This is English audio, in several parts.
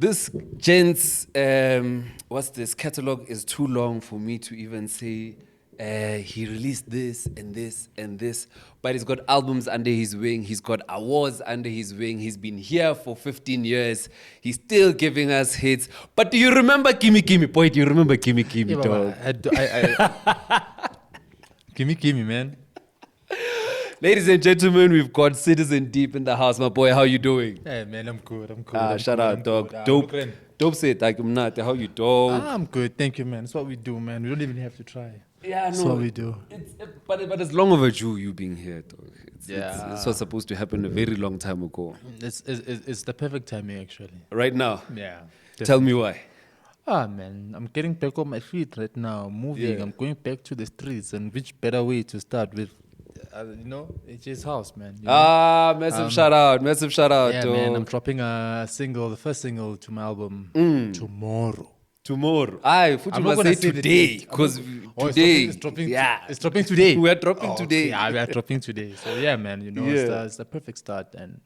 This gents, what's this catalog is too long for me to even say. He released this and this and this, but he's got albums under his wing. He's got awards under his wing. He's been here for 15 years. He's still giving us hits. But do you remember Gimme Gimme? Boy, do you remember Gimme Gimme, dog? Gimme Gimme, man. Ladies and gentlemen, we've got Citizen Deep in the house. My boy, how you doing? Hey, man, I'm good. Shout out, dog. Dope said, like, I'm not. How you doing? I'm good. Thank you, man. That's what we do, man. We don't even have to try. Yeah, no. That's what we do. But it's long overdue, you being here, dog. Yeah. It's what's supposed to happen a very long time ago. It's the perfect timing, actually. Right now? Yeah. Tell me why. Man, I'm getting back on my feet right now, moving. Yeah. I'm going back to the streets, and which better way to start with, HJ's house, man. Massive shout out, Yeah, dog. man, I'm dropping a single, the first single to my album tomorrow. Aye, Fuji must say today, because today, it's dropping. yeah, It's dropping today. We are dropping today. Yeah, we are dropping today. So yeah, man, it's the perfect start, and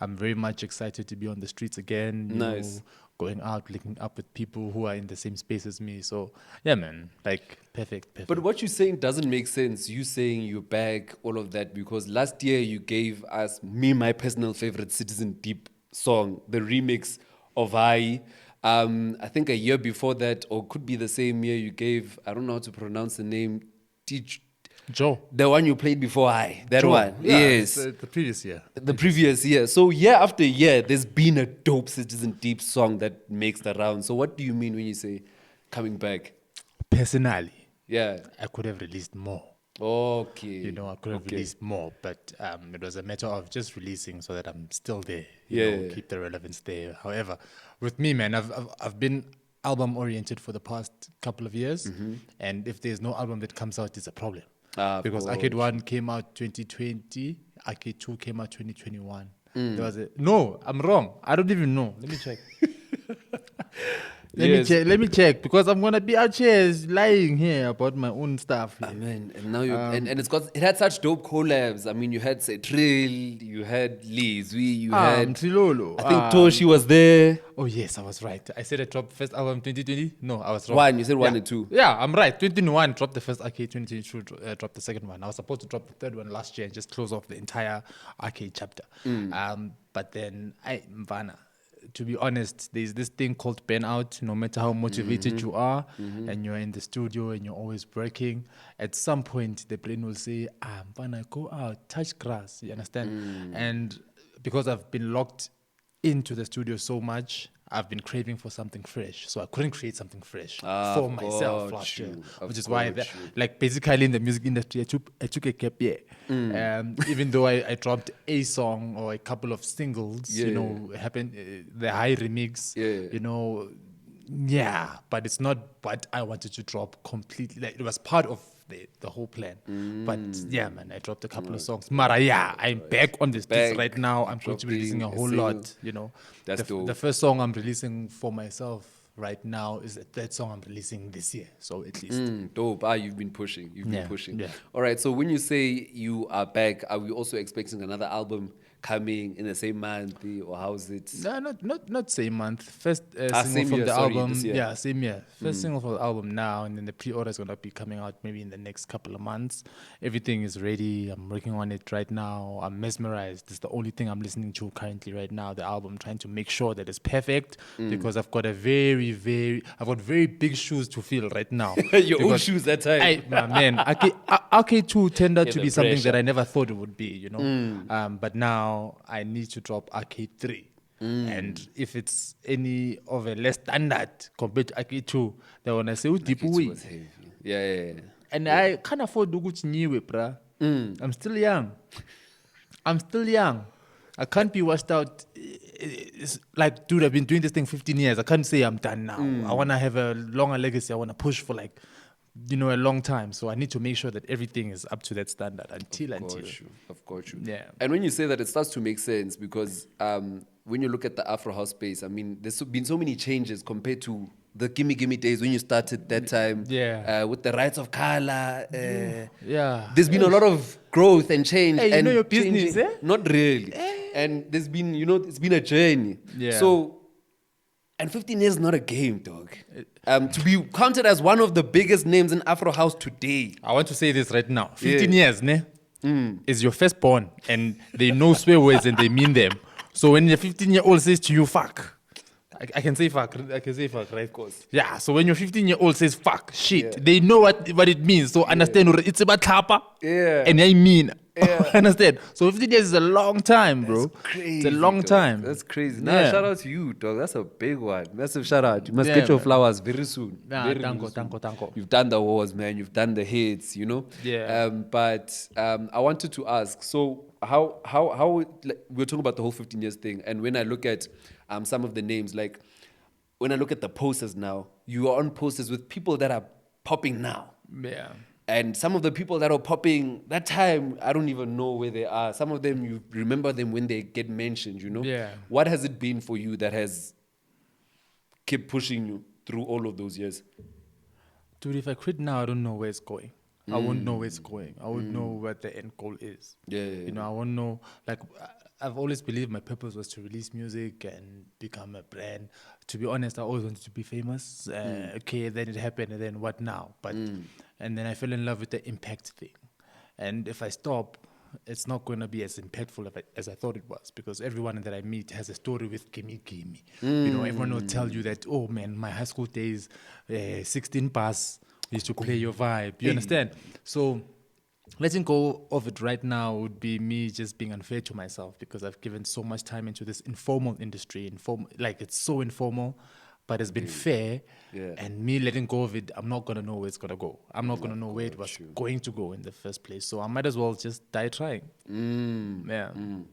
I'm very much excited to be on the streets again. you Nice. know, going out, linking up with people who are in the same space as me. So yeah, man, like perfect. But what you're saying doesn't make sense. You saying you're back, all of that, because last year you gave us my personal favorite Citizen Deep song, the remix of I. I think a year before that, or could be the same year, you gave, I don't know how to pronounce the name, Joe. the one you played before I, that Joe. one. Yeah, Yes. the previous year. The previous year. So year after year, there's been a dope Citizen Deep song that makes the round. So what do you mean when you say coming back? Personally, Yeah. I could have released more. Okay. I could have released more, but it was a matter of just releasing so that I'm still there. Yeah. Keep the relevance there. However, with me, man, I've been album oriented for the past couple of years, and if there's no album that comes out, it's a problem. Because Arcade 1 came out 2020, Arcade 2 came out 2021. No, I'm wrong. I don't even know. Let me check. Let me check, because I'm gonna be out here lying here about my own stuff. Here. Man, and now you and it had such dope collabs. I mean, you had Trill, you had Lizwi, you had Mtsilolo. I think Toshi was there. Oh yes, I was right. I said I dropped first album 2020. No, I was wrong. You said one and two. Yeah, I'm right. 2021 dropped the first Arcade. 2022 dropped the second one. I was supposed to drop the third one last year and just close off the entire Arcade chapter. But then Mvana. To be honest, there's this thing called burnout. No matter how motivated you are, and you're in the studio and you're always working, at some point the brain will say, I'm gonna go out, touch grass. You understand? And because I've been locked into the studio so much, I've been craving for something fresh. So I couldn't create something fresh for myself last year, which is why, basically in the music industry, I took a gap year. Even though I dropped a song or a couple of singles, happened the high remix, but it's not what I wanted to drop completely. Like, it was part of the whole plan. But yeah, man, I dropped a couple of songs. Mara, I'm back on the streets right now. I'm going to be releasing a whole lot, That's dope. The first song I'm releasing for myself right now is the third song I'm releasing this year. So at least. Dope. You've been pushing. Been pushing. Yeah. All right. So when you say you are back, are we also expecting another album coming in the same month, or how's it? No, not same month. First single same from year, the sorry, album. this year. Yeah, same year. First single for the album now, and then the pre-order is gonna be coming out maybe in the next couple of months. Everything is ready. I'm working on it right now. I'm mesmerized. It's the only thing I'm listening to currently right now. The album, trying to make sure that it's perfect, because I've got very big shoes to fill right now. Your own shoes that time. Man, Arcade 2 turned out to the be something pressure. that I never thought it would be, But now I need to drop Arcade 3. And if it's any of a less standard compared to Arcade 2, then when I say, deep It way. was heavy. Yeah. And I can't afford to go to Niwe, bruh. I'm still young. I can't be washed out. It's like, dude, I've been doing this thing 15 years. I can't say I'm done now. I want to have a longer legacy. I want to push for a long time. So I need to make sure that everything is up to that standard until. Of course. Yeah. And when you say that, it starts to make sense, because when you look at the Afro house space, I mean, there's been so many changes compared to the Gimme Gimme days when you started that time. Yeah. With the rights of color. Yeah. There's been a lot of growth and change. Hey, and your business, changing. Not really. And there's been, it's been a journey. Yeah. So And 15 years is not a game, dog. To be counted as one of the biggest names in Afro House today. I want to say this right now. 15 years, ne? Is your firstborn, and they know swear words and they mean them. So when your 15-year-old says to you, fuck, I can say fuck. I can say fuck, right? Of course. Yeah. So when your 15-year-old says fuck, shit, they know what it means. So understand, it's about tapa. Yeah. And I mean, Yeah. understand. So 15 years is a long time, bro. That's crazy. It's a long dog. time. That's crazy. Nah, shout out to you, dog. That's a big one. Massive shout out. You must get your man. flowers very soon. Nah, very, thank very you, soon. thank you. You've done the wars, man. You've done the hits, you know? Yeah. But I wanted to ask, so how like, we're talking about the whole 15 years thing, and when I look at some of the names, like when I look at the posters now, you are on posters with people that are popping now. Yeah. And some of the people that are popping that time, I don't even know where they are. Some of them, you remember them when they get mentioned, you know? Yeah. What has it been for you that has kept pushing you through all of those years? Dude, if I quit now, I don't know where it's going. I won't know where it's going. I won't know what the end goal is. Yeah. You know, I won't know. Like, I've always believed my purpose was to release music and become a brand. To be honest, I always wanted to be famous. Okay, then it happened, and then what now? But and then I fell in love with the impact thing. And if I stop, it's not going to be as impactful as I thought it was, because everyone that I meet has a story with gimme. You know, everyone will tell you that, oh man, my high school days, 16 pass, used to play your vibe. You understand? So letting go of it right now would be me just being unfair to myself, because I've given so much time into this informal industry. Like, it's so informal, but it's been fair. Yeah. And me letting go of it, I'm not going to know where it's going to go. I'm not going to know where it was going to go in the first place. So I might as well just die trying. Yeah.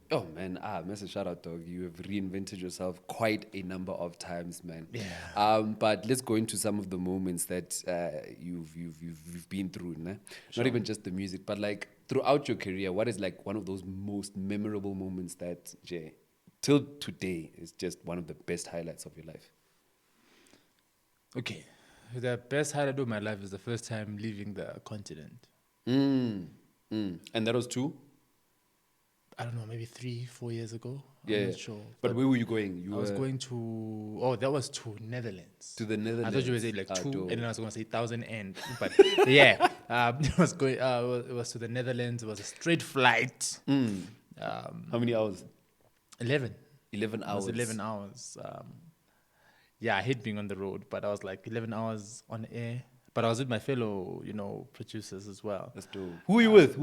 Oh, man. Massive shout out, dog. You have reinvented yourself quite a number of times, man. Yeah. But let's go into some of the moments that you've been through, né? Not even just the music, but like throughout your career, what is like one of those most memorable moments that, Jay, till today is just one of the best highlights of your life? Okay. The best highlight of my life is the first time leaving the continent. And that was two? I don't know, maybe 3-4 years ago. Yeah. I'm not sure. But where were you going? I was going to, that was to Netherlands. To the Netherlands. I thought you were saying like two, dope. and then I was going to say 1,000 and, but yeah, it was going, it was to the Netherlands. It was a straight flight. How many hours? 11. 11 It hours. was 11 hours. Yeah, I hate being on the road, but I was like 11 hours on air. But I was with my fellow, producers as well. That's dope. Who are you with?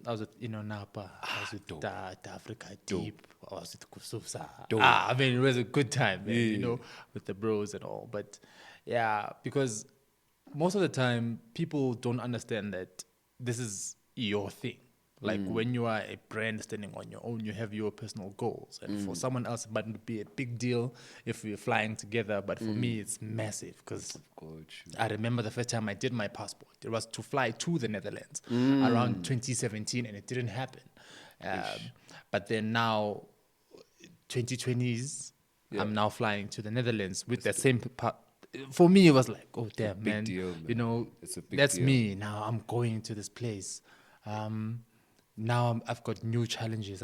I was with Napa. I was with dope. Da Africa Deep. I was with Kusufsa. Dope. I mean, it was a good time, man, with the bros and all. But yeah, because most of the time, people don't understand that this is your thing. Like when you are a brand standing on your own, you have your personal goals. And for someone else, it might not be a big deal if we're flying together. But for me, it's massive, because I remember the first time I did my passport. It was to fly to the Netherlands around 2017, and it didn't happen. But then now, 2020s, I'm now flying to the Netherlands with the same for me, it was like, oh, damn, man. Deal, man. It's a big That's deal. me. Now I'm going to this place. Now I've got new challenges.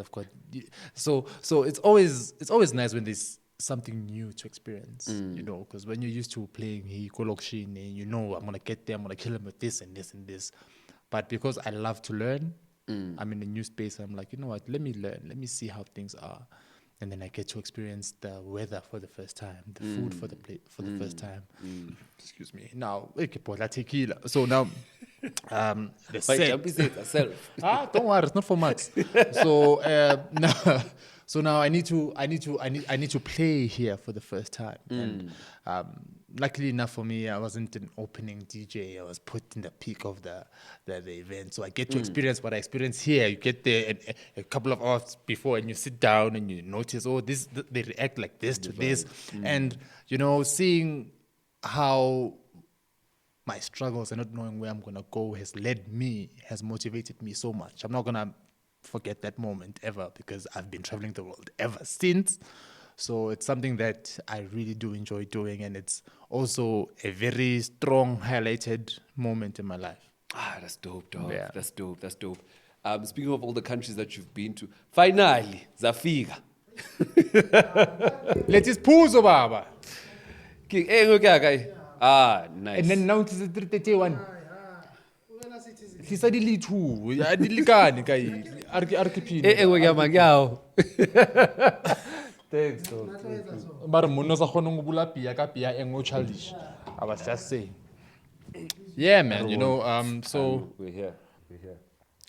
So it's always nice when there's something new to experience, because when you're used to playing Lokshini, I'm gonna get there, I'm gonna kill him with this and this and this. But because I love to learn, I'm in a new space. I'm like, you know what? Let me learn. Let me see how things are, and then I get to experience the weather for the first time, the food for the first time. Excuse me. Now, tequila. So now. The set. Don't worry, it's not for Max. So now I need to play here for the first time. And luckily enough for me, I wasn't an opening DJ. I was put in the peak of the event, so I get to experience what I experience here. You get there a couple of hours before, and you sit down and you notice, they react like this to this, and seeing how my struggles and not knowing where I'm going to go has motivated me so much. I'm not going to forget that moment ever, because I've been traveling the world ever since. So it's something that I really do enjoy doing, and it's also a very strong, highlighted moment in my life. That's dope, dog. Yeah. That's dope. Speaking of all the countries that you've been to, finally, Zafika. Let's puzo, baba. King, hey, look at guy. Ah, nice. And then now it is 331. He said he too. I did likani kai. Hey, look at my gal. Thanks, dog. But Munoz a honungula pia kapia and childish. I was just saying. Yeah, man. You know, so we're here. We're here.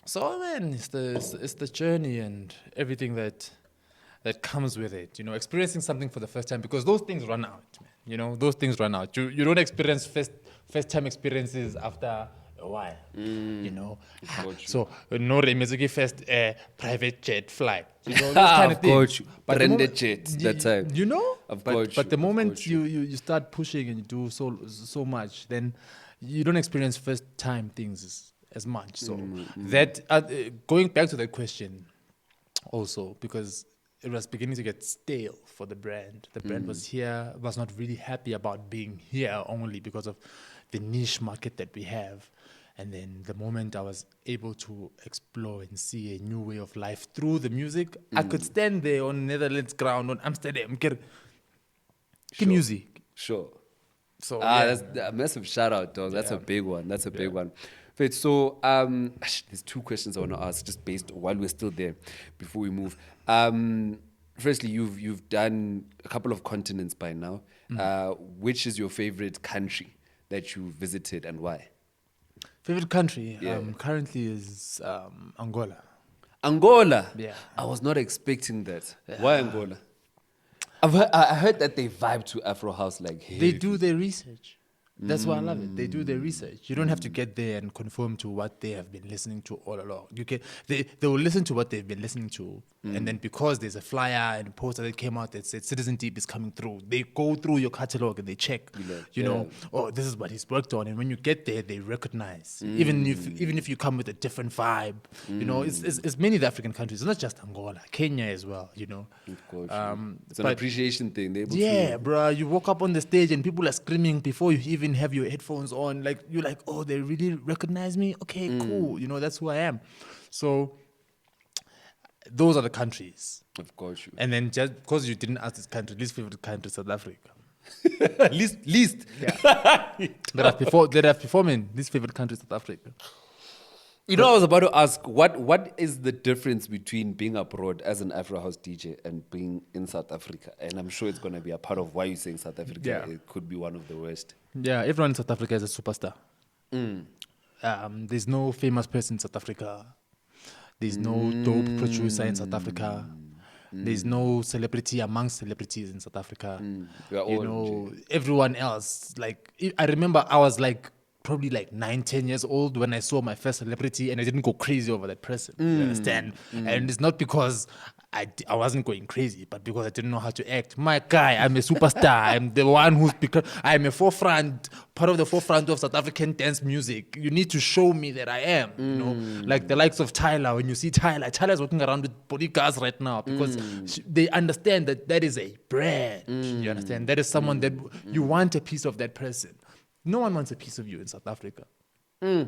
so man, it's the journey and everything that comes with it. You know, experiencing something for the first time because those things run out, man. You know, those things run out. You don't experience first time experiences after a while. You know, so no music first private jet flight. You know, those kind of things. But branded jets that time. You know, but the moment you. you start pushing and you do so much, then you don't experience first time things as much. So that going back to that question, also because it was beginning to get stale for the brand. The brand was not really happy about being here only because of the niche market that we have. And then the moment I was able to explore and see a new way of life through the music, I could stand there on Netherlands ground, on Amsterdam, get music. Sure. So that's a massive shout out, dog. That's a big one. That's a big one. Wait, so there's two questions I want to ask just based while we're still there before we move. Firstly, you've done a couple of continents by now. Which is your favorite country that you visited and why? Favorite country currently is Angola. Angola? Yeah. I was not expecting that. Why Angola? I heard that they vibe to Afro House like heavy. They do their research. That's why I love it. They do their research. You don't have to get there and conform to what they have been listening to all along. They will listen to what they've been listening to, and then because there's a flyer and a poster that came out that said Citizen Deep is coming through, they go through your catalog and they check. You know, oh, this is what he's worked on, and when you get there, they recognize. Even if you come with a different vibe, you know, it's many of the African countries. It's not just Angola, Kenya as well. You know, of course, it's an appreciation thing. They're able to, bro. You walk up on the stage and people are screaming before you even have your headphones on. Like you're like, oh, they really recognize me. Okay, cool. You know, that's who I am. So those are the countries. Of course. And then just because you didn't ask this country, least favorite country, South Africa. least. Yeah. That have performing least favorite country, South Africa. You know, I was about to ask, what is the difference between being abroad as an Afro House DJ and being in South Africa? And I'm sure it's going to be a part of why you're saying South Africa. Yeah. It could be one of the worst. Yeah, everyone in South Africa is a superstar. There's no famous person in South Africa. There's no dope producer in South Africa. There's no celebrity amongst celebrities in South Africa. You know, everyone else. Like, I remember I was like, probably like 9-10 years old when I saw my first celebrity and I didn't go crazy over that person. You understand? And it's not because I wasn't going crazy, but because I didn't know how to act. My guy, I'm a superstar. I'm the one who's because I'm a part of the forefront of South African dance music. You need to show me that I am. You know, like the likes of Tyler. When you see Tyler's walking around with bodyguards right now because they understand that is a brand. You understand? That is someone that you want a piece of that person. No one wants a piece of you in South Africa. No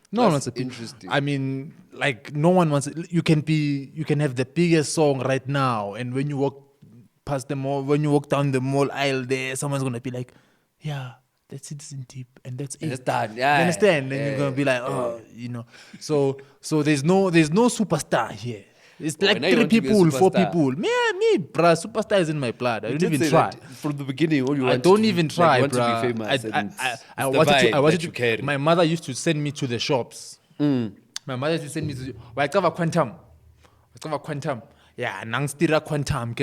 one wants a piece. Interesting. I mean, like no one wants. You can have the biggest song right now, and when you walk past the mall, when you walk down the mall aisle, there, someone's gonna be like, "Yeah, that's Citizen Deep, and that's it." Understand? Yeah. You understand? And you're gonna be like, "Oh, you know." So there's no superstar here. It's like 3 people, 4 people. Me, bruh, superstar is in my blood. I don't even try. From the beginning, all you want I don't even try, like, bruh. To be famous. I wanted to carry. My mother used to send me to the shops. My mother used to send me to I cover quantum. Yeah, nangstira quantum,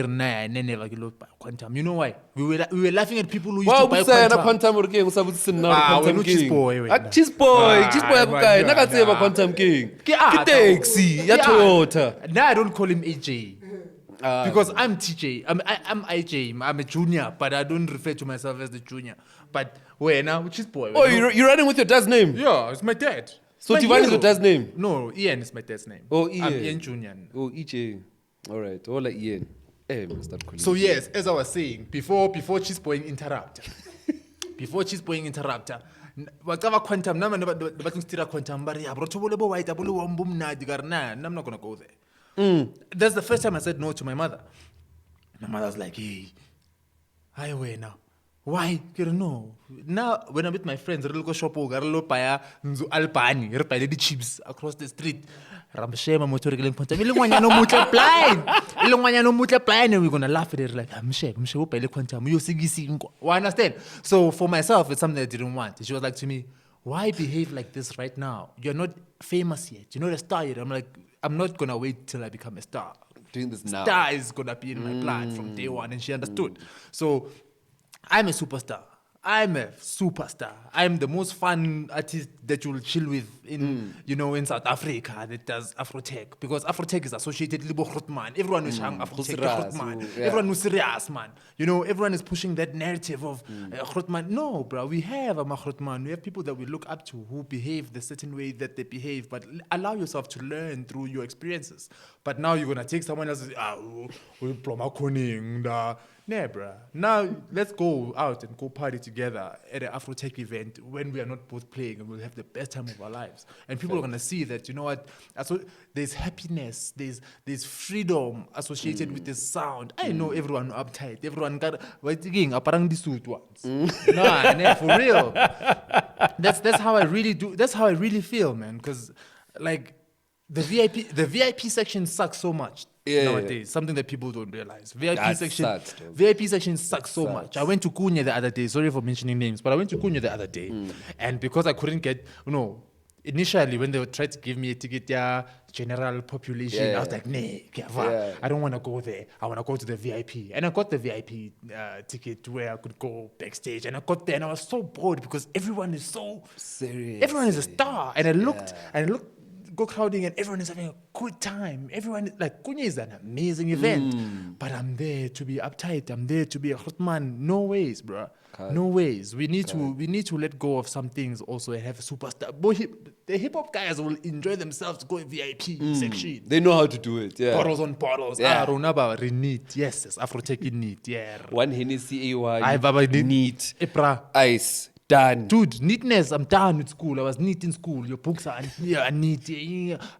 quantum. You know why? We were laughing at people who used to buy quantum. Cheese boy, quantum king. Taxi, Toyota. Now I don't call him AJ. Because I'm TJ. I'm IJ. I'm a junior, but I don't refer to myself as the junior. But where now? Cheese boy. Oh, you're running with your dad's name? Yeah, it's my dad. So Tivani is your dad's name? No, Ian is my dad's name. Oh, Ian. I'm Ian Junior. Oh, EJ. All right. All like Ian. Hey, so yes, as I was saying, before Cheese Boy interrupt. Whatever quantum, I'm not gonna go there. That's the first time I said no to my mother. My mother was like, "Hey, hi, where now? why? You don't know. Now, when I'm with my friends, I go shop, I go buy Albani, I buy the chips across the street. Ramshema motor giling punta. Ilungwanya no multiplying. Ilungwanya no multiplying, and we're gonna laugh at it like, Mshe, buy the quantum. You see, why understand? So for myself, it's something I didn't want. She was like to me, why behave like this right now? You're not famous yet. You're not a star yet. I'm like, I'm not gonna wait till I become a star. Doing this now. Star is gonna be in my plan from day one, and she understood. So I'm a superstar. I'm a superstar. I'm the most fun artist that you'll chill with in South Africa that does Afrotech, because Afrotech is associated with Grootman. Everyone is saying Afrotech, Grootman. Everyone is serious, man. Everyone is pushing that narrative of Grootman. No, bro, we have a Grootman. We have people that we look up to who behave the certain way that they behave, but allow yourself to learn through your experiences. But now you're gonna take someone else's nah, bruh. Now let's go out and go party together at an Afrotech event when we are not both playing, and we'll have the best time of our lives. And people are gonna see that, you know what? There's happiness, there's freedom associated with this sound. I know everyone uptight, everyone got aparang the suit ones. Nah, for real. That's how I really do. That's how I really feel, man. Because like the VIP section sucks so much. Nowadays, something that people don't realize. VIP section sucks so much. I went to Kunya the other day. Sorry for mentioning names, but I went to Kunya the other day, and because I couldn't get, initially when they tried to give me a ticket, general population, I was like, nah, I don't want to go there. I want to go to the VIP, and I got the VIP ticket where I could go backstage, and I got there, and I was so bored because everyone is so serious. Everyone is a star, and I looked. Go crowding and everyone is having a good time. Everyone, like, Kunya is an amazing event, but I'm there to be uptight. I'm there to be a hot man. No ways, bro. No ways. We need to let go of some things also and have a superstar. The hip hop guys will enjoy themselves to go in VIP section. They know how to do it. Yeah. Bottles on bottles. Ronaba renit. Yes, Afrotech in neat. Yeah. One Hennessy I neat. Ipra. Ice. Done. Dude, neatness, I'm done with school. I was neat in school. Your books are neat.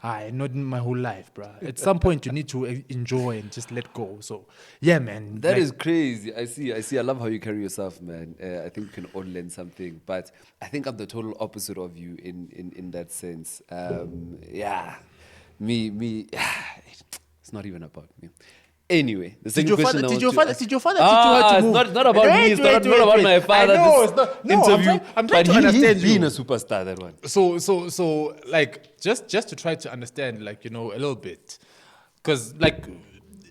Not in my whole life, bro. At some point, you need to enjoy and just let go. So, yeah, man. That is crazy. I see. I love how you carry yourself, man. I think we can all learn something. But I think I'm the total opposite of you in that sense. Me. It's not even about me. Anyway, the second question. Did your father teach you how to move? It's not about me. It's not about my father. I'm trying to understand being a superstar. That one. So, like, just to try to understand, like, a little bit, because, like,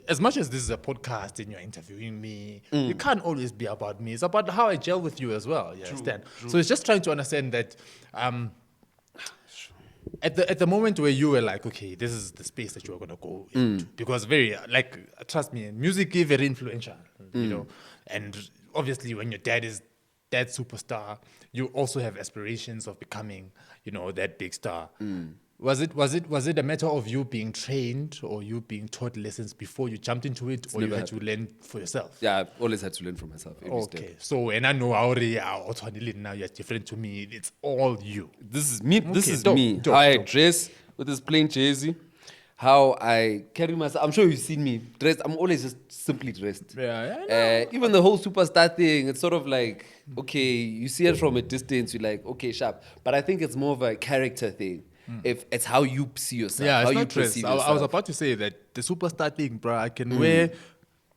as much as this is a podcast and you're interviewing me, you can't always be about me. It's about how I gel with you as well. You understand? True. So it's just trying to understand that. At the moment where you were like, okay, this is the space that you're gonna go into, because trust me, music is very influential, and obviously when your dad is that superstar, you also have aspirations of becoming, that big star. Was it a matter of you being trained or you being taught lessons before you jumped into it, or you had to learn for yourself? Yeah, I've always had to learn for myself. Okay, so when I know already now you're different to me, it's all you. This is me. This is me. How I dress with this plain jersey, how I carry myself. I'm sure you've seen me dressed. I'm always just simply dressed. Yeah. Even the whole superstar thing, it's sort of like, okay, you see it from a distance, you're like, okay, sharp. But I think it's more of a character thing. If it's how you see yourself, how you perceive yourself. I was about to say that the superstar thing, bro, I can wear.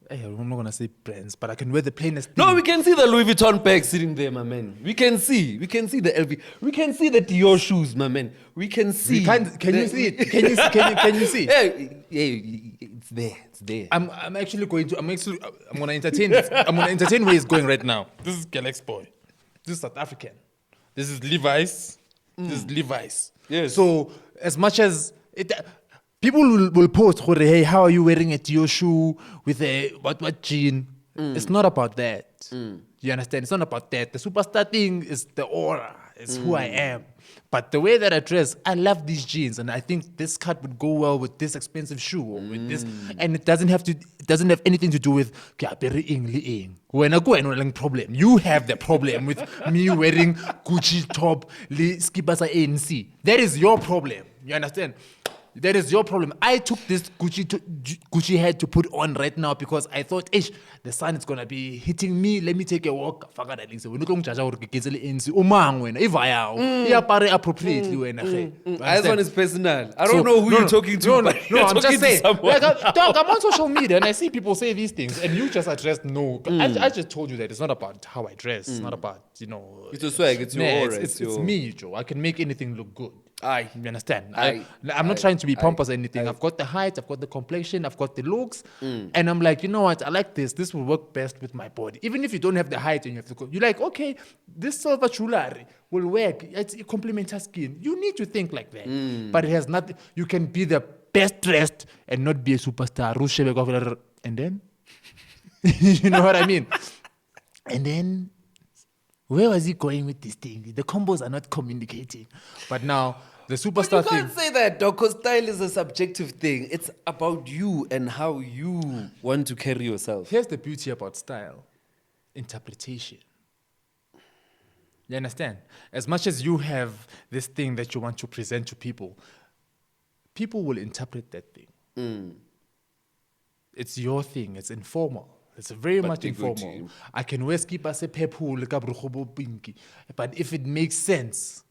I'm not gonna say brands, but I can wear the plainest thing. No, we can see the Louis Vuitton bag sitting there, my man. We can see the LV. We can see the Dior shoes, my man. We can see. Can you see it? Can you see? Yeah, it's there. I'm gonna entertain. I'm gonna entertain where he's going right now. This is Galax Boy. This is South African. This is Levi's. This is Levi's. Yes. So as much as it, people will post, hey, how are you wearing a Dior shoe with a what jean? It's not about that. You understand? It's not about that. The superstar thing is the aura. It's who I am. But the way that I dress, I love these jeans, and I think this cut would go well with this expensive shoe or with this. And it doesn't have anything to do with when I go and problem. You have the problem with me wearing Gucci top, skipper ANC. That is your problem. You understand? That is your problem. I took this Gucci head to put on right now because I thought, the sun is gonna be hitting me. Let me take a walk. We're not going to judge if I am appropriately. This one is personal. I don't know who you're talking to. No, but you're I'm talking just to saying. someone. Dog, I'm on social media and I see people say these things, and you just addressed no. I just told you that it's not about how I dress. It's not about It's a swag. It's your aura. It's me, Joe. I can make anything look good. Aye. You understand? Aye. I'm not trying to be pompous or anything. I've got the height, I've got the complexion, I've got the looks. And I'm like, you know what? I like this. This will work best with my body. Even if you don't have the height and you have to go, you're like, okay, this silver jewelry will work. It complements her skin. You need to think like that. But it has nothing. You can be the best dressed and not be a superstar. And then, you know what I mean? And then, where was he going with this thing? The combos are not communicating. But now, the superstar But you can't thing. say that, dog, because style is a subjective thing. It's about you and how you want to carry yourself. Here's the beauty about style. Interpretation. You understand? As much as you have this thing that you want to present to people, people will interpret that thing. It's your thing. It's informal. It's very much informal. I can wear skipa se pepul ka brugobo pinky, but if it makes sense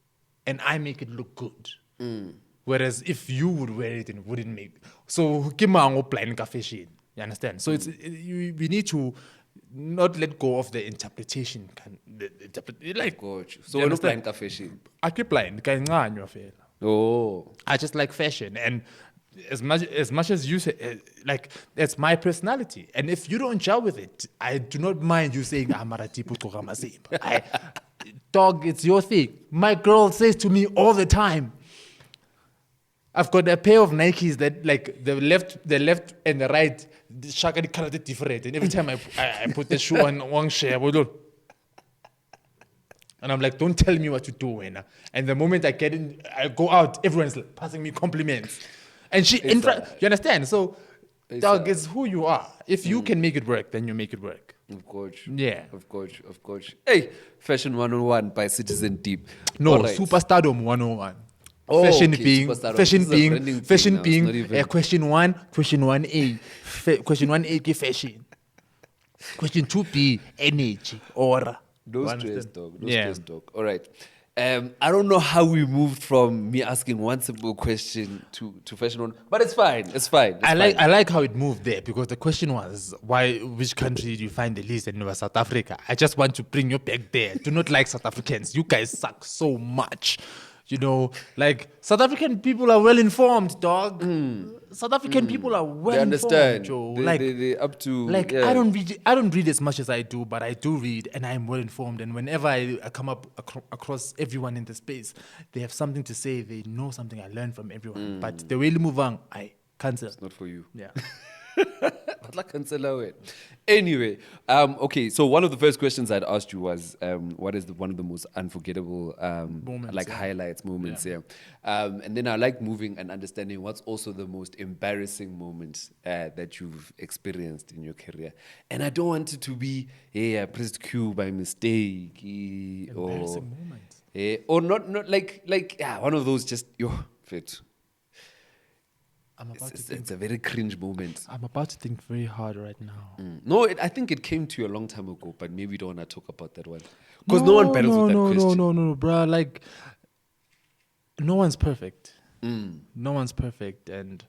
and I make it look good. Whereas if you would wear it and it wouldn't make, so kimango plan ka fashion. You understand? So we need to not let go of the interpretation. Like, so we're not playing fashion. I keep playing. Oh, I just like fashion, and as much as you say, like, that's my personality, and if you don't gel with it, I do not mind you saying dog, it's your thing. My girl says to me all the time, I've got a pair of Nikes that, like, the left and the right, the shaka color is different, and every time I put the shoe on one share, and I'm like, don't tell me what to do, Wena. And the moment I get in, I go out, everyone's like passing me compliments. And she, in front, you understand? So, dog, it's who you are. If you can make it work, then you make it work. Of course. Yeah. Of course. Hey, Fashion 101 by Citizen Deep. No, All right. Superstardom 101. Oh, Fashion okay, being, Superstardom. fashion This is a being, branding fashion thing now. It's being, not even- question 1A, question 1A ke fashion. Question 2B, energy, aura. No You stress, understand? dog. No Yeah. stress, dog. All right. I don't know how we moved from me asking one simple question to Fashion 1, but it's fine. It's fine. I like how it moved there, because the question was, which country do you find the least? And it was South Africa. I just want to bring you back there. Do not like South Africans. You guys suck so much. You know, like, South African people are well informed, dog. South African people are well They understand. informed, Joe. They're up to. Like, yeah. I don't read as much as I do, but I do read, and I'm well informed. And whenever I come up across everyone in the space, they have something to say. They know something. I learn from everyone. But the way you move on, I cancel. It's not for you. Yeah. But like cancel it. Anyway, okay. So one of the first questions I'd asked you was, what is one of the most unforgettable, Moments, yeah. highlights, moments? Yeah. And then I like moving and understanding what's also the most embarrassing moments that you've experienced in your career. And I don't want it to be, hey, I pressed Q by mistake, Embarrassing moments. or not like one of those just fit. It's a very cringe moment. I'm about to think very hard right now. No, I think it came to you a long time ago, but maybe you don't want to talk about that one. Because no one battles with that question. No, bro. Like, no one's perfect. No one's perfect. And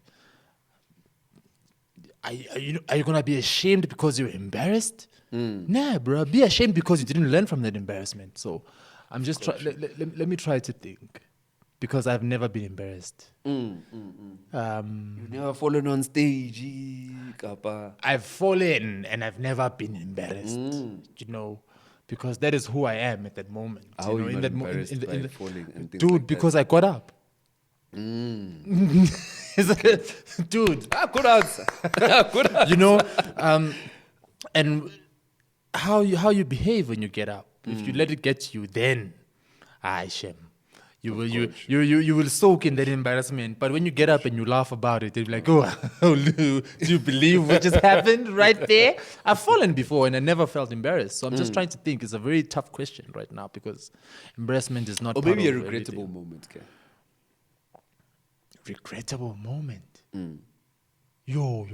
are you going to be ashamed because you're embarrassed? Nah, bro. Be ashamed because you didn't learn from that embarrassment. So I'm just trying. Let me try to think. Because I've never been embarrassed. You've never fallen on stage, Kappa. I've fallen and I've never been embarrassed. You know, because that is who I am at that moment. How you know, are you in not that embarrassed by falling and things dude, like because I got up. Dude. Good answer. Good answer. You know, and how you behave when you get up. If you let it get to you, then shame. You will soak in that embarrassment. But when you get up and you laugh about it, you're like, oh, do you believe what just happened right there? I've fallen before and I never felt embarrassed. So I'm just trying to think. It's a very tough question right now because embarrassment is not. Or part maybe a of regrettable everything. moment, okay? Regrettable moment. Yo,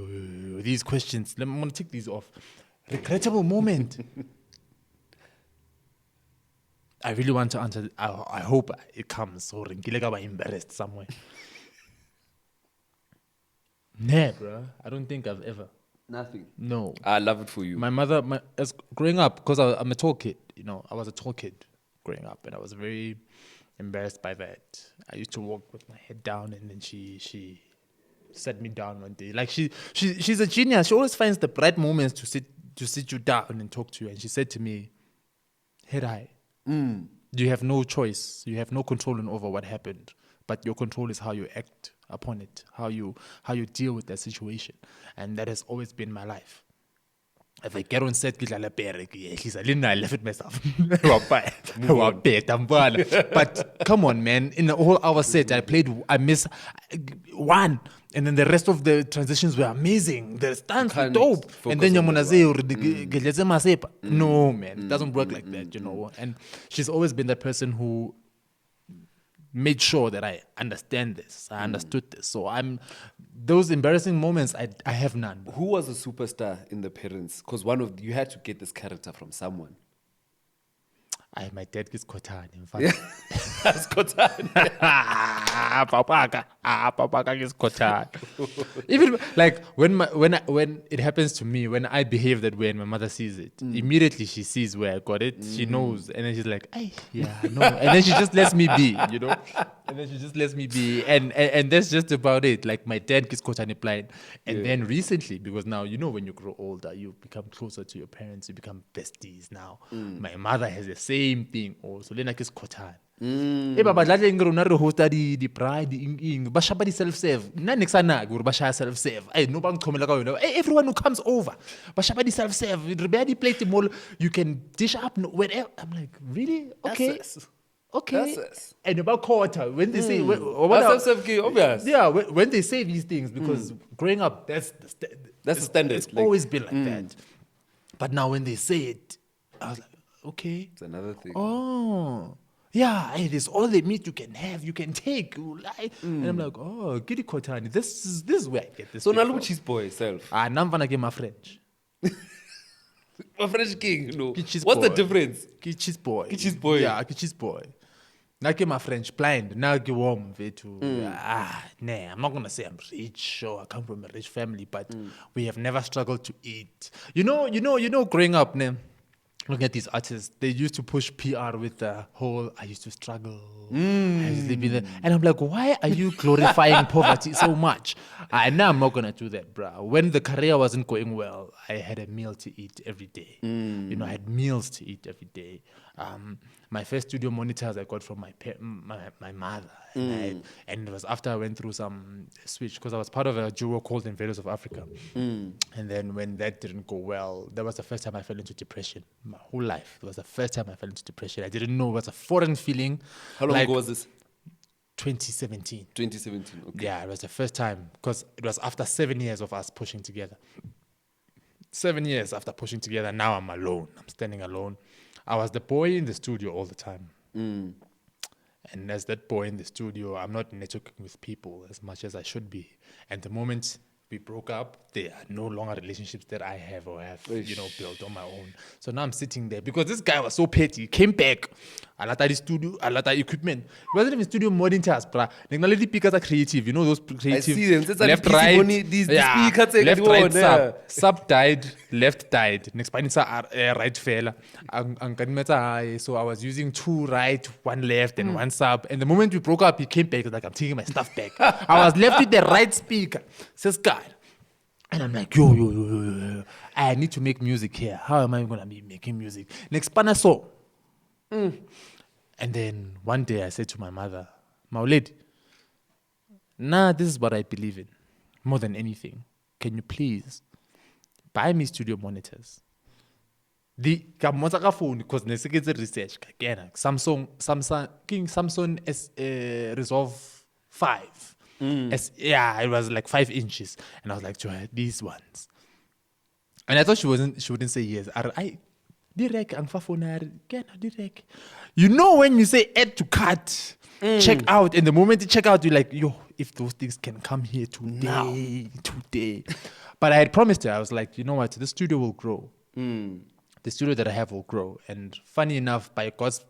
these questions. I'm gonna take these off. Regrettable moment. I really want to answer. I hope it comes. Or I'm embarrassed somewhere. Nah, bro. I don't think I've ever. Nothing. No. I love it for you. My mother, as growing up, because I'm a tall kid, I was a tall kid growing up, and I was very embarrassed by that. I used to walk with my head down, and then she sat me down one day. Like she's a genius. She always finds the right moments to sit you down and talk to you. And she said to me, "Head high. You have no choice. You have no control over what happened, but your control is how you act upon it, how you deal with that situation." And that has always been my life. If I get on set, I left it myself. But come on, man. In the whole hour set, I missed one. And then the rest of the transitions were amazing. The stunts were dope. And then you're say, no, man. It doesn't work like that, And she's always been that person who made sure that I understand this. I understood this. So those embarrassing moments, I have none. Who was a superstar in the parents? Because you had to get this character from someone. My dad is Kotan, in fact. That's Kotan. Papa is Kotan. Even like when it happens to me, when I behave that way and my mother sees it, immediately she sees where I got it. She knows, and then she's like, "Ay, yeah, I know." And then she just lets me be, And then she just lets me be, and that's just about it. Like my dad gets Kotan blind, and then recently, because now when you grow older, you become closer to your parents, you become besties. Now my mother has the same thing also. Then I guess Kotan. Baba dlale ngiro na re hosta di pride ba shapa di self serve nna nexana gore ba shaya self serve no ba ngthomela ka yona everyone who comes over ba shapa di self serve re be di plate mall you can dish up wherever. I'm like, really? Okay. Okay. And about quarter when they say obvious. Yeah, when they say these things, because growing up that's the standard. It's always been like that. But now when they say it, I was like, okay. It's another thing. Oh. Yeah, it is all the meat you can have, you can take. And I'm like, oh, Gidi Kotani, this is where I get this. So now look at cheese boy self. I'm gonna get my French. My French king, What's the difference? Cheese boy. Cheese boy. Yeah, cheese boy. Now get my French blind. Now get warm I'm not gonna say I'm rich or I come from a rich family, but we have never struggled to eat. Growing up, look at these artists. They used to push PR with the whole, I used to struggle. I used to be there. And I'm like, why are you glorifying poverty so much? Now I'm not going to do that, bro. When the career wasn't going well, I had a meal to eat every day. I had meals to eat every day. My first studio monitors I got from my mother. And it was after I went through some switch, because I was part of a duo called Invaders of Africa. And then when that didn't go well, that was the first time I fell into depression. My whole life, it was the first time I fell into depression. I didn't know. It was a foreign feeling. How long ago was this? 2017. 2017, okay. Yeah, it was the first time, because it was after 7 years of us pushing together. 7 years after pushing together, now I'm alone. I'm standing alone. I was the boy in the studio all the time. And as that boy in the studio, I'm not networking with people as much as I should be. And the moment we broke up, there are no longer relationships that I have or have, built on my own. So now I'm sitting there because this guy was so petty. He came back. I like the studio, I like the equipment. It wasn't even studio monitors, bruh. The speakers are creative. Those creative. I see them. Left, right. These speakers left, right, sub died, left died. Next part is right fella. So I was using 2 right, 1 left, and 1 sub. And the moment we broke up, he came back. Like, I'm taking my stuff back. I was left with the right speaker. Says God. And I'm like, yo. I need to make music here. How am I going to be making music? Next pana so. And then one day I said to my mother, Maulid, this is what I believe in more than anything. Can you please buy me studio monitors? The phone, because the research again, Samsung S Resolve 5. It was like 5 inches, and I was like, these ones. And I thought she wouldn't say yes. direct, direct. You know when you say add to cart, check out, and the moment you check out, you're like, yo, if those things can come here today. But I had promised her, I was like, you know what, the studio will grow. The studio that I have will grow. And funny enough, by God's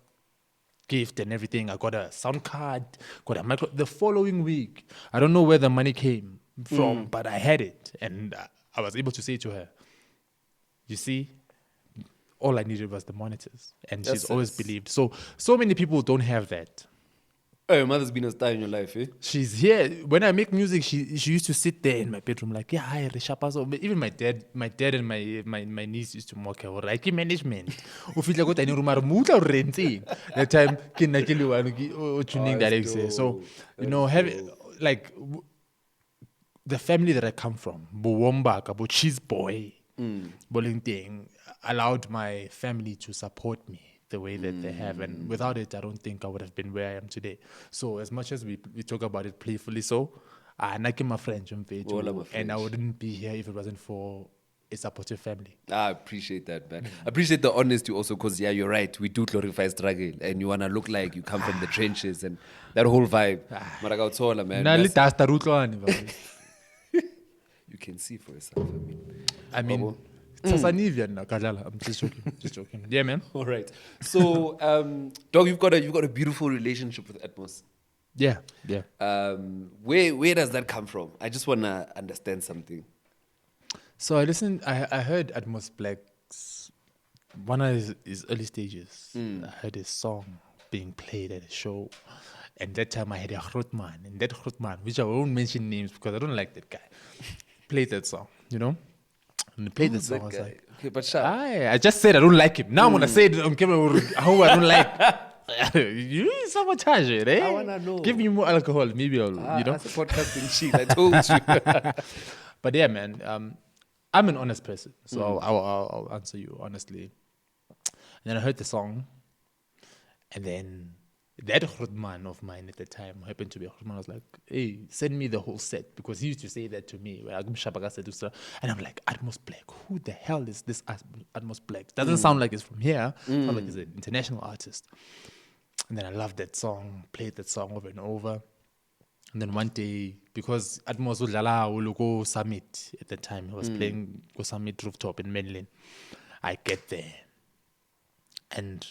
gift and everything, I got a sound card, got a micro. The following week, I don't know where the money came from, but I had it. And I was able to say to her, you see, all I needed was the monitors. And she's always believed. So many people don't have that. Oh, your mother's been a star in your life, eh? She's here. When I make music, she used to sit there in my bedroom like, yeah, hi, Rishapa. So even my dad and my niece used to mock her. Like, management. That time, tuning that. So, having like the family that I come from, Buwomba, Kabo cheese boy, bowling thing, allowed my family to support me the way that they have, and without it, I don't think I would have been where I am today. So as much as we talk about it playfully, I my French and I wouldn't be here if it wasn't for a supportive family. I appreciate that, man. I appreciate the honesty also, because yeah, you're right. We do glorify struggle, and you wanna look like you come from the trenches and that whole vibe. Man, you can see for yourself. I mean. I'm just joking. Yeah, man. All right. So, dog, you've got a beautiful relationship with Atmos. Yeah. Where does that come from? I just wanna understand something. So I heard Atmos Black's one of his early stages. I heard his song being played at a show, and that time I had a Grootman, and that Grootman, which I won't mention names because I don't like that guy, played that song, And played the song. I was like, okay, but sure. I just said I don't like him. Now I'm gonna say it on camera how I don't like. You sabotage it, eh? I wanna know. Give me more alcohol, maybe I'll. That's a podcasting shit. I told you. But yeah, man, I'm an honest person, so I'll answer you honestly. And then I heard the song, and then that man of mine at the time happened to be a man. I was like, hey, send me the whole set, because he used to say that to me. And I'm like, Atmos Black, who the hell is this Atmos Black? Doesn't sound like it's from here. Sounds like he's an international artist. And then I loved that song, played that song over and over. And then one day, because Atmos will go Summit at the time, he was playing Go Summit Rooftop in Mainland. I get there. And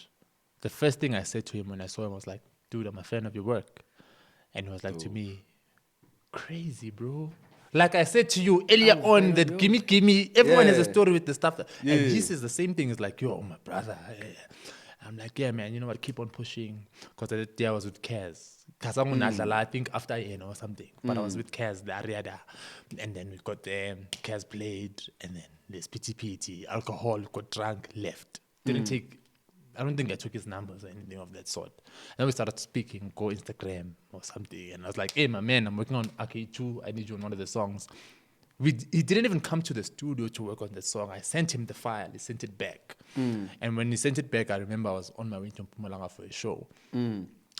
the first thing I said to him when I saw him was like, dude, I'm a fan of your work. And he was like to me, crazy, bro. Like I said to you earlier on, that gimme, everyone has a story with the stuff. And he says the same thing. It's like, yo, my brother. I'm like, yeah, man, you know what, keep on pushing. Because that day I was with Kaz. I think after or something. But I was with Kaz, the Ariada. And then we got there, Kaz played, and then there's pity, alcohol, got drunk, left. I don't think I took his numbers or anything of that sort. And then we started speaking, go Instagram or something. And I was like, hey, my man, I'm working on AK2. I need you on one of the songs. He didn't even come to the studio to work on the song. I sent him the file. He sent it back. And when he sent it back, I remember I was on my way to Mpumalanga for a show.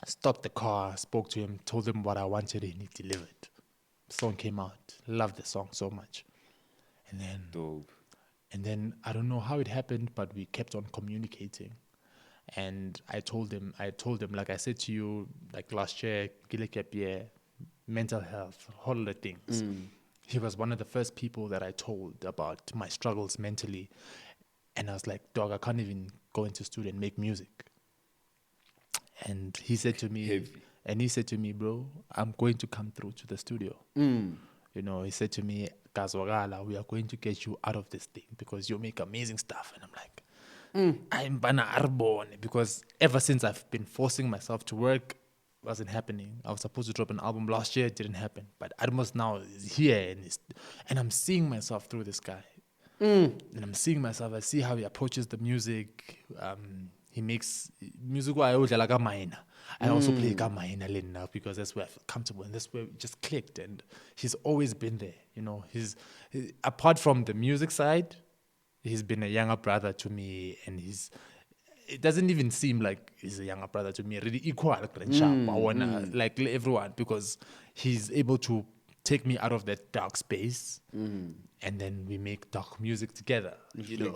Stopped the car, spoke to him, told him what I wanted, and he delivered. The song came out. Loved the song so much. And then, Dope. And then I don't know how it happened, but we kept on communicating. And I told him, like I said to you, like last year, mental health, all the things. He was one of the first people that I told about my struggles mentally. And I was like, dog, I can't even go into studio and make music. And he said to me, bro, I'm going to come through to the studio. He said to me, Kazwagala, we are going to get you out of this thing because you make amazing stuff. And I'm like, I'm Bana Arbon, because ever since I've been forcing myself to work, wasn't happening. I was supposed to drop an album last year, it didn't happen. But Atmos now is here, and I'm seeing myself through this guy. And I'm seeing myself, I see how he approaches the music. He makes music I always like a minor. I also play a minor now because that's where I feel comfortable and that's where we just clicked. And he's always been there. He's apart from the music side, he's been a younger brother to me, and it doesn't even seem like he's a younger brother to me. Really equal, like everyone, because he's able to take me out of that dark space, and then we make dark music together. You know,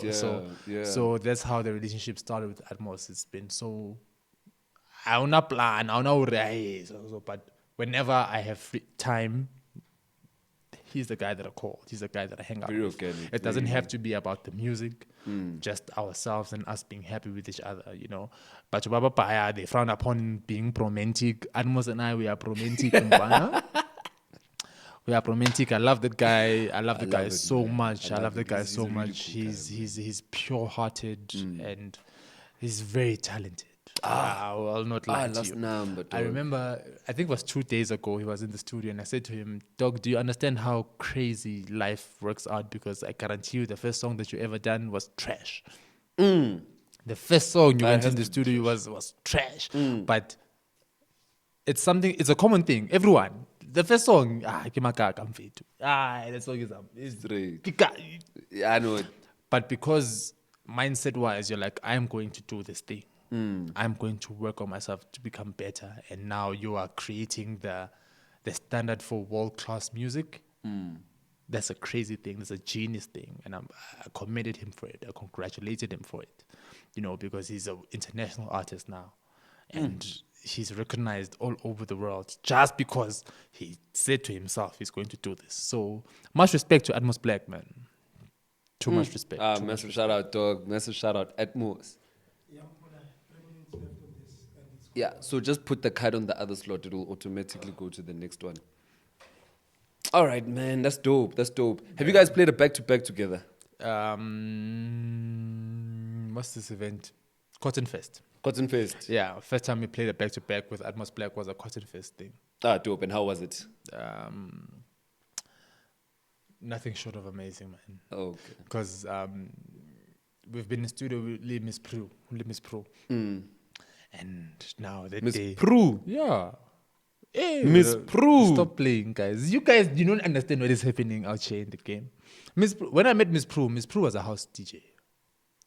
so that's how the relationship started with Atmos. It's been so. I don't know plan. I don't know, but whenever I have free time, he's the guy that I call. He's the guy that I hang out Very with. organic, It doesn't very have to be about the music, just ourselves and us being happy with each other, you know. But Baba Paya, they frown upon being romantic. Atmos and I, we are romantic. We are romantic. I love that guy. I love the guy so much. I love the guy so much. He's pure-hearted and he's very talented. I will not lie to you. Number, I remember, I think it was 2 days ago, he was in the studio and I said to him, Dog, do you understand how crazy life works out? Because I guarantee you the first song that you ever done was trash. The first song you went in the studio was trash. But it's something, it's a common thing. Everyone, the first song, that song is yeah, I know it. But because mindset-wise, you're like, I'm going to do this thing. I'm going to work on myself to become better. And now you are creating the standard for world-class music. That's a crazy thing. That's a genius thing. And I commended him for it. I congratulated him for it. You know, because he's an international artist now. And he's recognized all over the world just because he said to himself he's going to do this. So much respect to Atmos Black, man. Too much respect. Massive shout out, dog. Massive shout out, Atmos. Yeah, so just put the card on the other slot. It will automatically go to the next one. All right, man. That's dope. That's dope. Have you guys played a back-to-back together? What's this event? Cotton Fest. Cotton Fest. Yeah, first time we played a back-to-back with Atmos Black was a Cotton Fest thing. Dope. And how was it? Nothing short of amazing, man. Okay. Because we've been in studio with Miss Pro. And now that Miss day... Prue. Yeah. Hey, Miss Prue. Stop playing, guys. You guys, you don't understand what is happening out here in the game. When I met Miss Prue was a house DJ.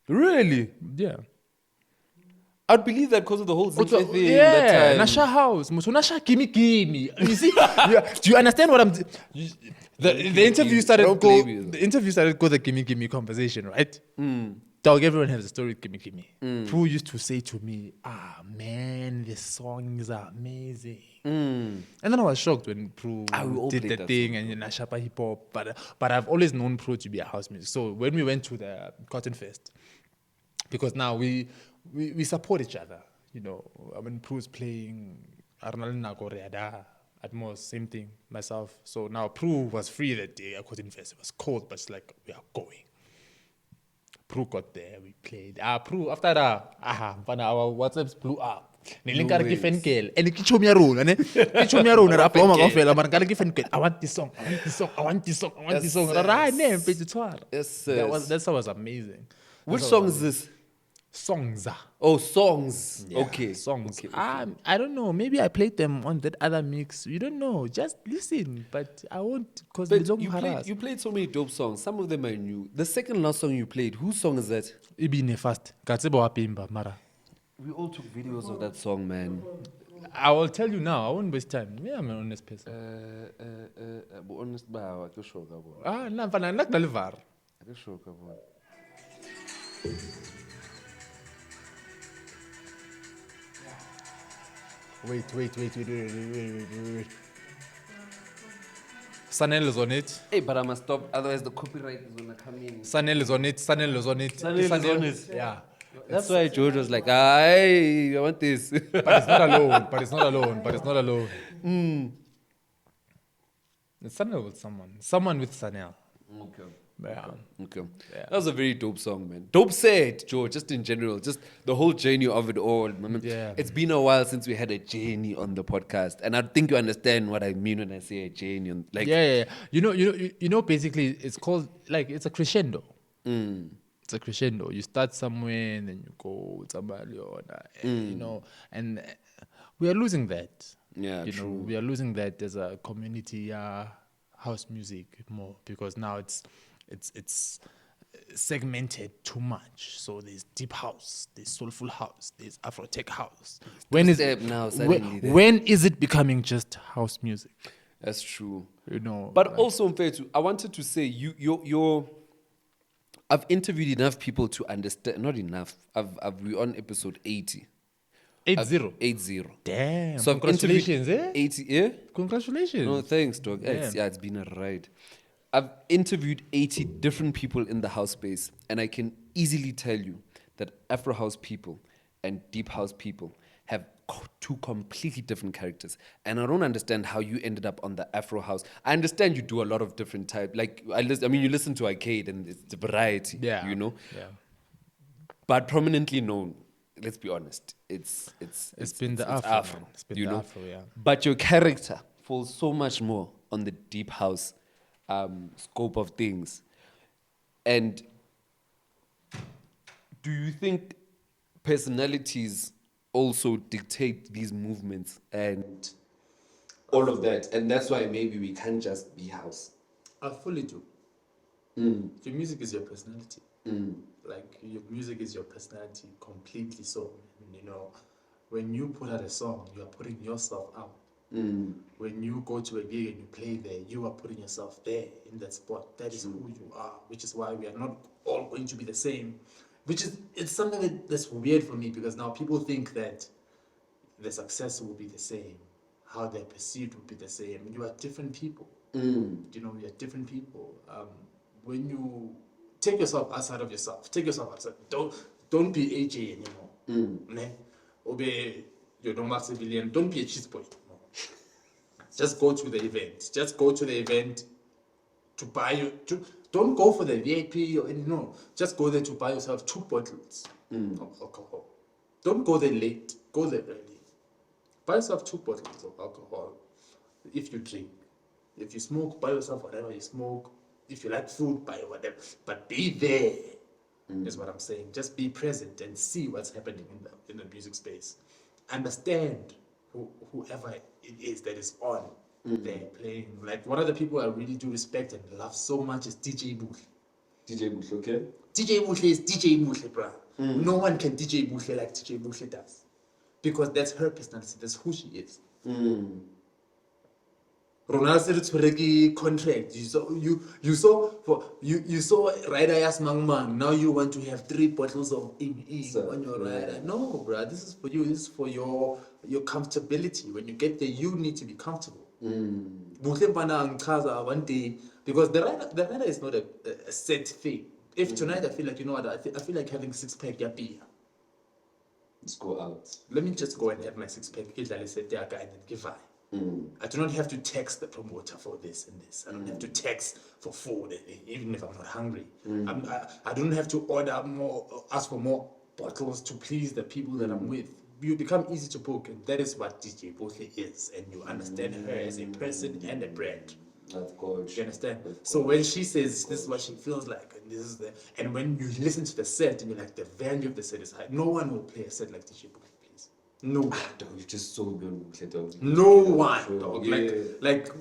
Really? Yeah. I'd believe that because of the whole Zinhle thing. Yeah, that time. Nasha house. Nasha gimme. You see? Do you understand what I'm... The interview started go the gimme conversation, right? Dog, everyone has a story with gimme. Prue used to say to me, man, this song is amazing. And then I was shocked when Prue did the thing and Nashapa hip hop. But I've always known Prue to be a house music. So when we went to the Cotton Fest, because now we support each other, you know. I mean, Prue's playing Atmos, same thing, myself. So now Prue was free that day at Cotton Fest. It was cold, but it's like, we are going. Prue got there, we played. Prue, after that, our WhatsApps blew up. And I want this song. Yes, That was amazing. Which song is this? Songs. Oh, songs. Yeah, okay. Songs. Okay. I don't know. Maybe I played them on that other mix. You don't know. Just listen. But I won't, because we don't harass. You played so many dope songs. Some of them I knew. The second last song you played, whose song is that? Ibine fast. Mara. We all took videos of that song, man. I will tell you now. I won't waste time. Yeah, I'm an honest person. Honest, ba, ke sure ka bona. Not Nalivar. Ke sure ka bona. Wait. Sanel is on it. Hey, but I must stop, otherwise the copyright is gonna come in. Sanel is on it. Sanel is on it. Yeah. That's why George was like, I want this. But it's not alone. It's Sanel with someone. Someone with Sanel. Okay. Yeah. Okay. Yeah. That was a very dope song, man. Dope set, George, just in general. Just the whole journey of it all. Yeah. It's been a while since we had a journey on the podcast. And I think you understand what I mean when I say a journey. Yeah. You know, basically, it's called, like, it's a crescendo. It's a crescendo. You start somewhere and then you go somewhere, you know, and we are losing that. Yeah, you know, we are losing that as a community house music more, because now it's segmented too much. So there's deep house, there's soulful house, there's Afro tech house. When is it becoming just house music? That's true. You know, But like- also, Mfethu, I wanted to say you're. I've interviewed enough people to understand. Not enough. We're on episode 80. 8-0. 80. Damn. So I've interviewed Congratulations, eh? 80. Yeah. Congratulations. No, thanks, dog. Damn. It's been a ride. I've interviewed 80 different people in the house space, and I can easily tell you that Afro house people and deep house people have two completely different characters. And I don't understand how you ended up on the Afro house. I understand you do a lot of different type. Like I mean, you listen to Arcade, and it's the variety. Yeah. You know. Yeah. But prominently known. Let's be honest. It's been the it's Afro, man. It's been you the know? Afro, yeah. But your character falls so much more on the deep house scope of things. And do you think personalities also dictate these movements and all of that? And that's why maybe we can't just be house. I fully do. Your music is your personality. Like your music is your personality completely. So, you know, when you put out a song, you are putting yourself out. When you go to a gig and you play there, you are putting yourself there in that spot. That is who you are, which is why we are not all going to be the same. It's something that's weird for me, because now people think that the success will be the same, how they're perceived will be the same. You are different people. You know, we are different people. When you take yourself outside of yourself, take yourself outside. Don't be AJ anymore. Ne? Obey your normal civilian. Don't be a cheese boy. No. Just go to the event. Just go to the event to buy you. Don't go for the VIP or any. No. Just go there to buy yourself 2 bottles of alcohol. Don't go there late. Go there early. Buy yourself 2 bottles of alcohol if you drink. If you smoke, buy yourself whatever you smoke. If you like food, buy whatever. But be there, is what I'm saying. Just be present and see what's happening in the music space. Understand whoever it is that is on there playing. Like, one of the people I really do respect and love so much is DJ Blaq. DJ Bush, okay? DJ Blaq is DJ Blaq, bruh. No one can DJ Blaq like DJ Blaq does. Because that's her personality. That's who she is. Ronaldo said it's for contract. You saw rider as man. Now you want to have 3 bottles of on your rider. No, bro. This is for you. This is for your comfortability. When you get there, you need to be comfortable. One day, because the rider is not a set thing. If tonight I feel like, you know what, I feel like having 6-pack beer. Let's go out. Let me just go and have my 6-pack. And then give I. I do not have to text the promoter for this and this. I don't have to text for food, even if I'm not hungry. I don't have to ask for more bottles to please the people that I'm with. You become easy to book, and that is what DJ Blaq is, and you understand her as a person and a brand. Of course. You understand? So when she says this is what she feels like, and when you listen to the set and you're like, the value of the set is high, no one will play a set like DJ Blaq. No one. Dog, you just so good. No one, dog. Yeah. Like,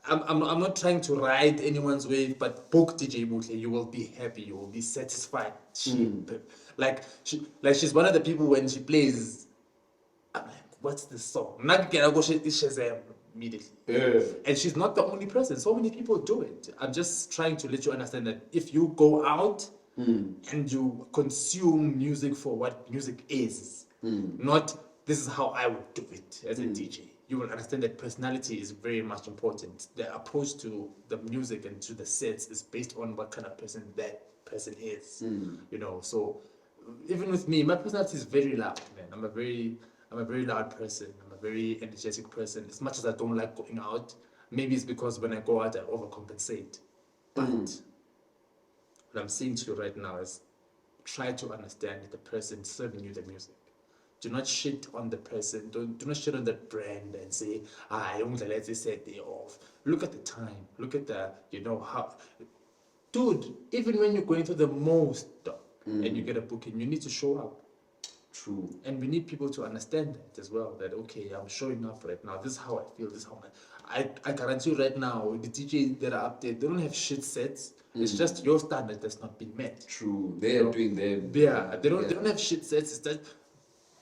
I'm not trying to ride anyone's wave, but book DJ Blaq, you will be happy, you will be satisfied. She's one of the people when she plays, I'm like, what's this song? Not get go Shazam immediately. Yeah. And she's not the only person. So many people do it. I'm just trying to let you understand that if you go out and you consume music for what music is, not this is how I would do it as a DJ. You will understand that personality is very much important. The approach to the music and to the sets is based on what kind of person that person is. You know, so even with me, my personality is very loud, man. I'm a very loud person. I'm a very energetic person. As much as I don't like going out, maybe it's because when I go out, I overcompensate. But what I'm saying to you right now is try to understand the person serving you the music. Do not shit on the person. Do not shit on the brand and say, let's set day off. Look at the time. Look at the, how. Dude, even when you're going through the most, and you get a booking, you need to show up. True. And we need people to understand that as well. That, okay, I'm showing up right now. This is how I feel. This is how I guarantee you right now, the DJs that are up there, they don't have shit sets. It's just your standard that's not been met. True. They are doing their... Yeah, they don't have shit sets. It's that,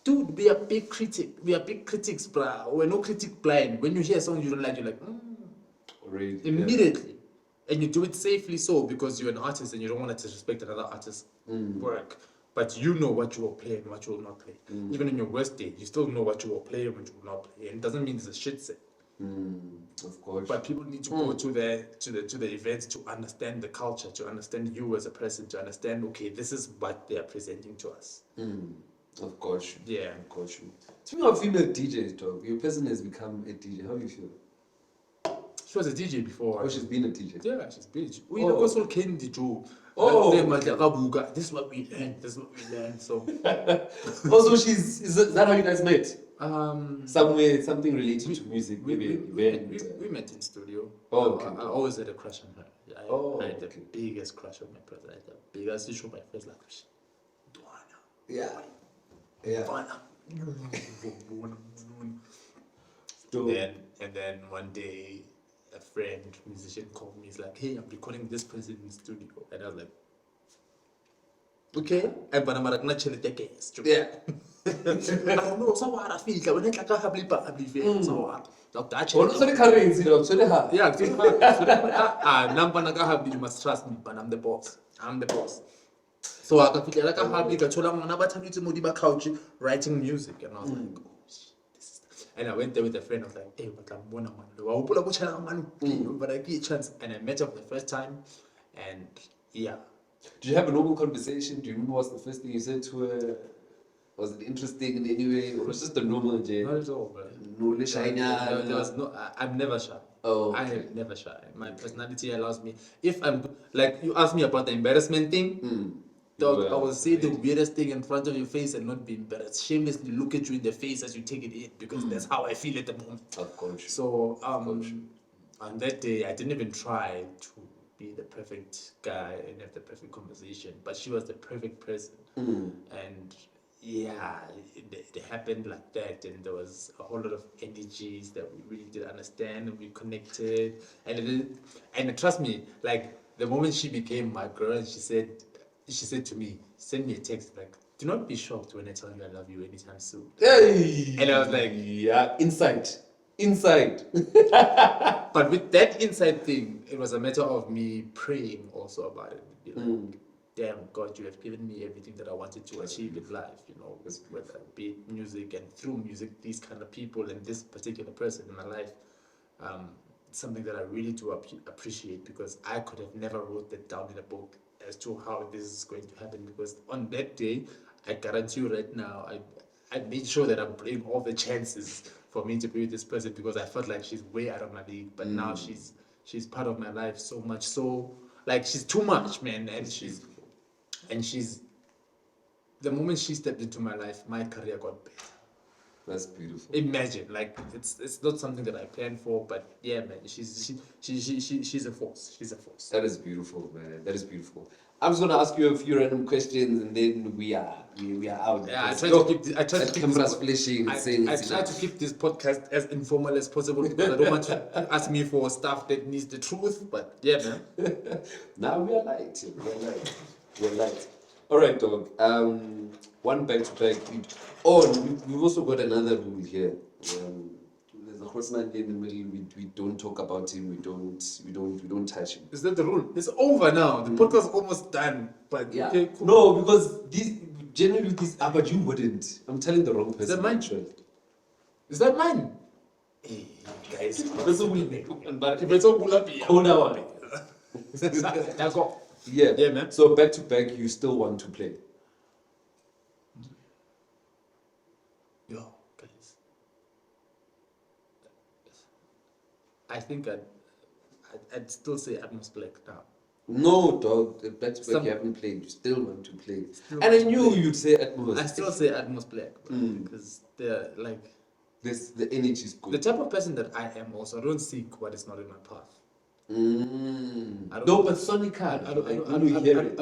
dude, we are big critics, bruh. We're no critic blind. When you hear a song you don't like, you're like, Really? Immediately. And you do it safely so because you're an artist and you don't want to disrespect another artist's work. But you know what you will play and what you will not play. Even in your worst day, you still know what you will play and what you will not play. And it doesn't mean it's a shit set. Of course. But people need to go to the events to understand the culture, to understand you as a person, to understand, okay, this is what they are presenting to us. Of course. Yeah. Of course. Speaking of female DJs, dog, your person has become a DJ. How do you feel? She was a DJ before. Oh, she's been a DJ. Yeah, she's been. We know also Candy Joe. This is what we learned. This is what we learned. So. Also, is that how you guys met? Somewhere, something related to music. We met in studio. Oh, okay. I always had a crush on her. I had the biggest crush on my brother. I had the biggest issue. My first like, yeah. And then one day, a friend, musician, called me. He's like, "Hey, I'm recording this person in the studio," and I was like, "Okay." And but I'm like, "Not chill it, yeah." I don't know. So what I feel like when I can't have lipa, so what? Doctor, Well, so the currency, though. So the hard. yeah, you must trust me, but I'm the boss. I'm the boss. So I feel like I have like a couch writing music, and I was like, oh shit, this is. And I went there with a friend. I was like, hey, but I'm one but I give a chance. And I met her for the first time, and yeah. Did you have a normal conversation? Do you remember what's the first thing you said to her? Was it interesting in any way, or was it just a normal day? Not at all, bro. No, there was no. I'm never shy. Oh, okay. I am never shy. My personality allows me. If I'm like you asked me about the embarrassment thing, dog, I will say the weirdest thing in front of your face and not be embarrassed. Shamelessly look at you in the face as you take it in because that's how I feel at the moment. Of course. So on that day, I didn't even try to be the perfect guy and have the perfect conversation, but she was the perfect person, and. Yeah, it happened like that, and there was a whole lot of energies that we really did understand, and we connected, and trust me, like the moment she became my girl, and she said to me, send me a text like, do not be shocked when I tell you I love you anytime soon. Hey! And I was like, yeah, inside. But with that inside thing, it was a matter of me praying also about it. Be like, damn, God, you have given me everything that I wanted to achieve in life, you know, whether it be music, and through music, these kind of people and this particular person in my life, something that I really do appreciate, because I could have never wrote that down in a book as to how this is going to happen, because on that day, I guarantee you right now, I made sure that I'm playing all the chances for me to be with this person, because I felt like she's way out of my league, but now she's part of my life so much, so, like, she's too much, man, and she's the moment she stepped into my life, my career got better. That's beautiful. Imagine, like it's not something that I planned for, but yeah, man, she's a force. She's a force. That is beautiful, man. That is beautiful. I'm just gonna ask you a few random questions, and then we are out. Yeah, I try to keep this podcast as informal as possible, because I don't want you to ask me for stuff that needs the truth. But yeah, man. Now we are light. We're light. All right, dog. One back to back. We've also got another rule here. There's a horseman in the middle. We don't talk about him. We don't touch him. Is that the rule? It's over now. The podcast is almost done. But yeah. Okay, cool. No, because generally with this. But you wouldn't. I'm telling the wrong person. Is that mine? Is that mine? Hey, guys. If it's all one. That's all. Yeah, man. So back to back, you still want to play? Yo, guys. I think I'd still say Atmos Black now. No, dog. Back to back, you haven't played. You still want to play. And I knew you'd say Atmos. I still say Atmos Black, because they're like. The energy is good. The type of person that I am also, I don't seek what is not in my path. No, but sonically, I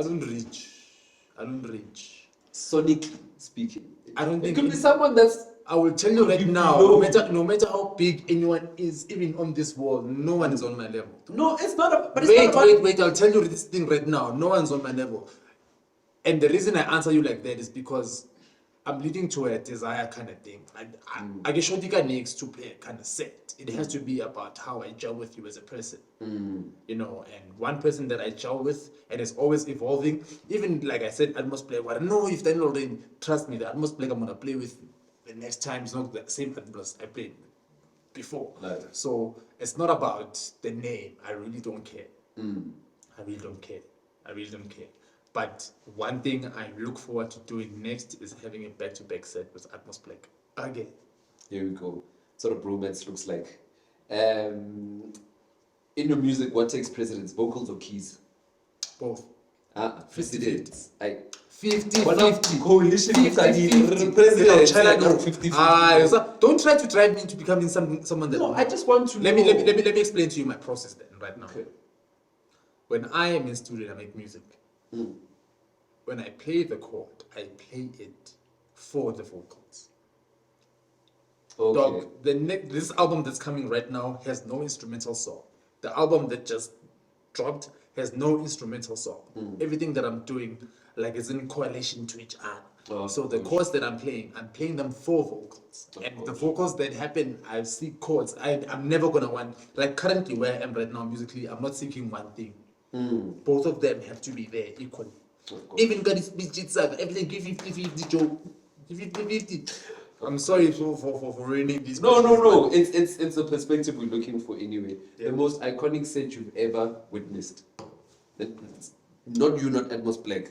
don't reach. Sonically speaking, I don't think it could be someone that's. I will tell you right now. No matter how big anyone is, even on this world, no one is on my level. No, it's not. Wait! I'll tell you this thing right now. No one's on my level, and the reason I answer you like that is because I'm leading to a desire kind of thing. I get shorty needs to play kind of set. It has to be about how I gel with you as a person. You know, and one person that I gel with and is always evolving. Even like I said, Atmos Black. I don't know if they're already trust me. The Atmos Black I'm gonna play with the next time is not the same Atmos I played before. Right. So it's not about the name. I really don't care. I really don't care. I really don't care. But one thing I look forward to doing next is having a back-to-back set with Atmos Black again. Here we go. Sort of bromance looks like. In your music, what takes precedence, vocals or keys? Both. Precedence. 50-50. Coalition 50-50. Don't try to drive me into becoming someone that. No, I just want to. Let me explain to you my process then right now. Okay. When I am in studio, I make music. When I play the chord, I play it for the vocals. Okay. Dog, this album that's coming right now has no instrumental song. The album that just dropped has no instrumental song. Everything that I'm doing, like, is in correlation to each other. So the chords that I'm playing them for vocals. And the vocals that happen, I see chords. I'm never gonna want, like currently where I am right now musically, I'm not seeking one thing. Both of them have to be there equally. Even got this bitch, everything give 50-50 joke. 50-50. I'm sorry for ruining this. No. It's the perspective we're looking for anyway. Yeah. The most iconic set you've ever witnessed. Not you, not Atmos Black.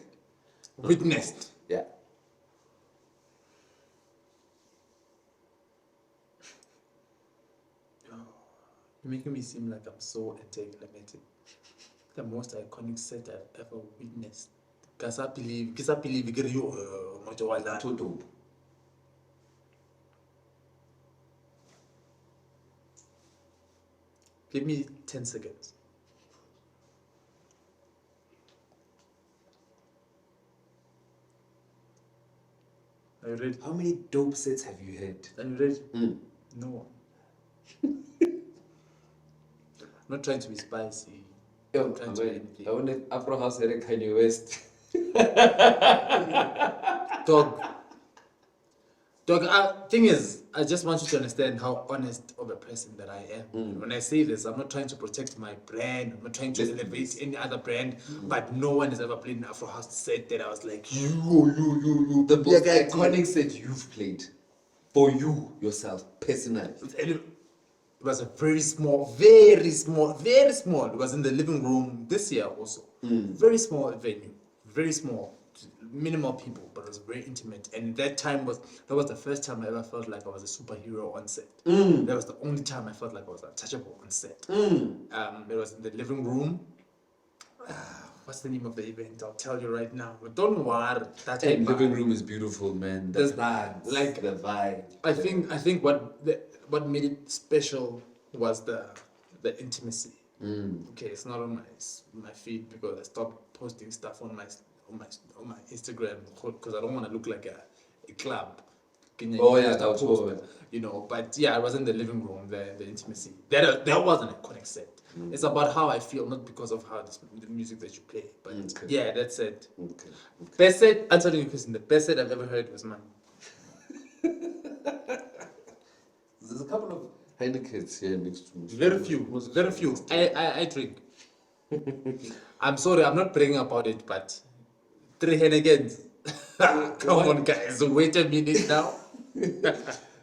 Witnessed. Yeah. You're making me seem like I'm so anti-climatic. The most iconic set I've ever witnessed. Because I believe Toto. Give me 10 seconds. Are you ready? How many dope sets have you had? Are you ready? No. I'm not trying to be spicy. I wonder if Afro House had a Kanye West. Dog, thing is, I just want you to understand how honest of a person that I am. When I say this, I'm not trying to protect my brand. I'm not trying to elevate any other brand. But no one has ever played an Afro House set that I was like, you. The most iconic set you've played for you yourself, personally. It was a very small. It was in the living room this year also. Very small venue, very small, minimal people, but it was very intimate. And that was the first time I ever felt like I was a superhero on set. That was the only time I felt like I was untouchable on set. It was in the living room. What's the name of the event? I'll tell you right now. But don't worry. Hey, living room is beautiful, man. The vibe, like the vibe. I think what made it special was the intimacy. Okay, it's not on my feed because I stopped posting stuff on my Instagram because I don't want to look like a club. You know. But yeah, I was in the living room, the intimacy. That wasn't a iconic set. It's about how I feel, not because of how the music that you play. But yeah, that's it. Okay. Best set, answering your question, the best set I've ever heard was mine. There's a couple of Heinekens here next to me. Very few. I drink. I'm sorry, I'm not bragging about it, but 3 Heinekens. Come on, guys, wait a minute now.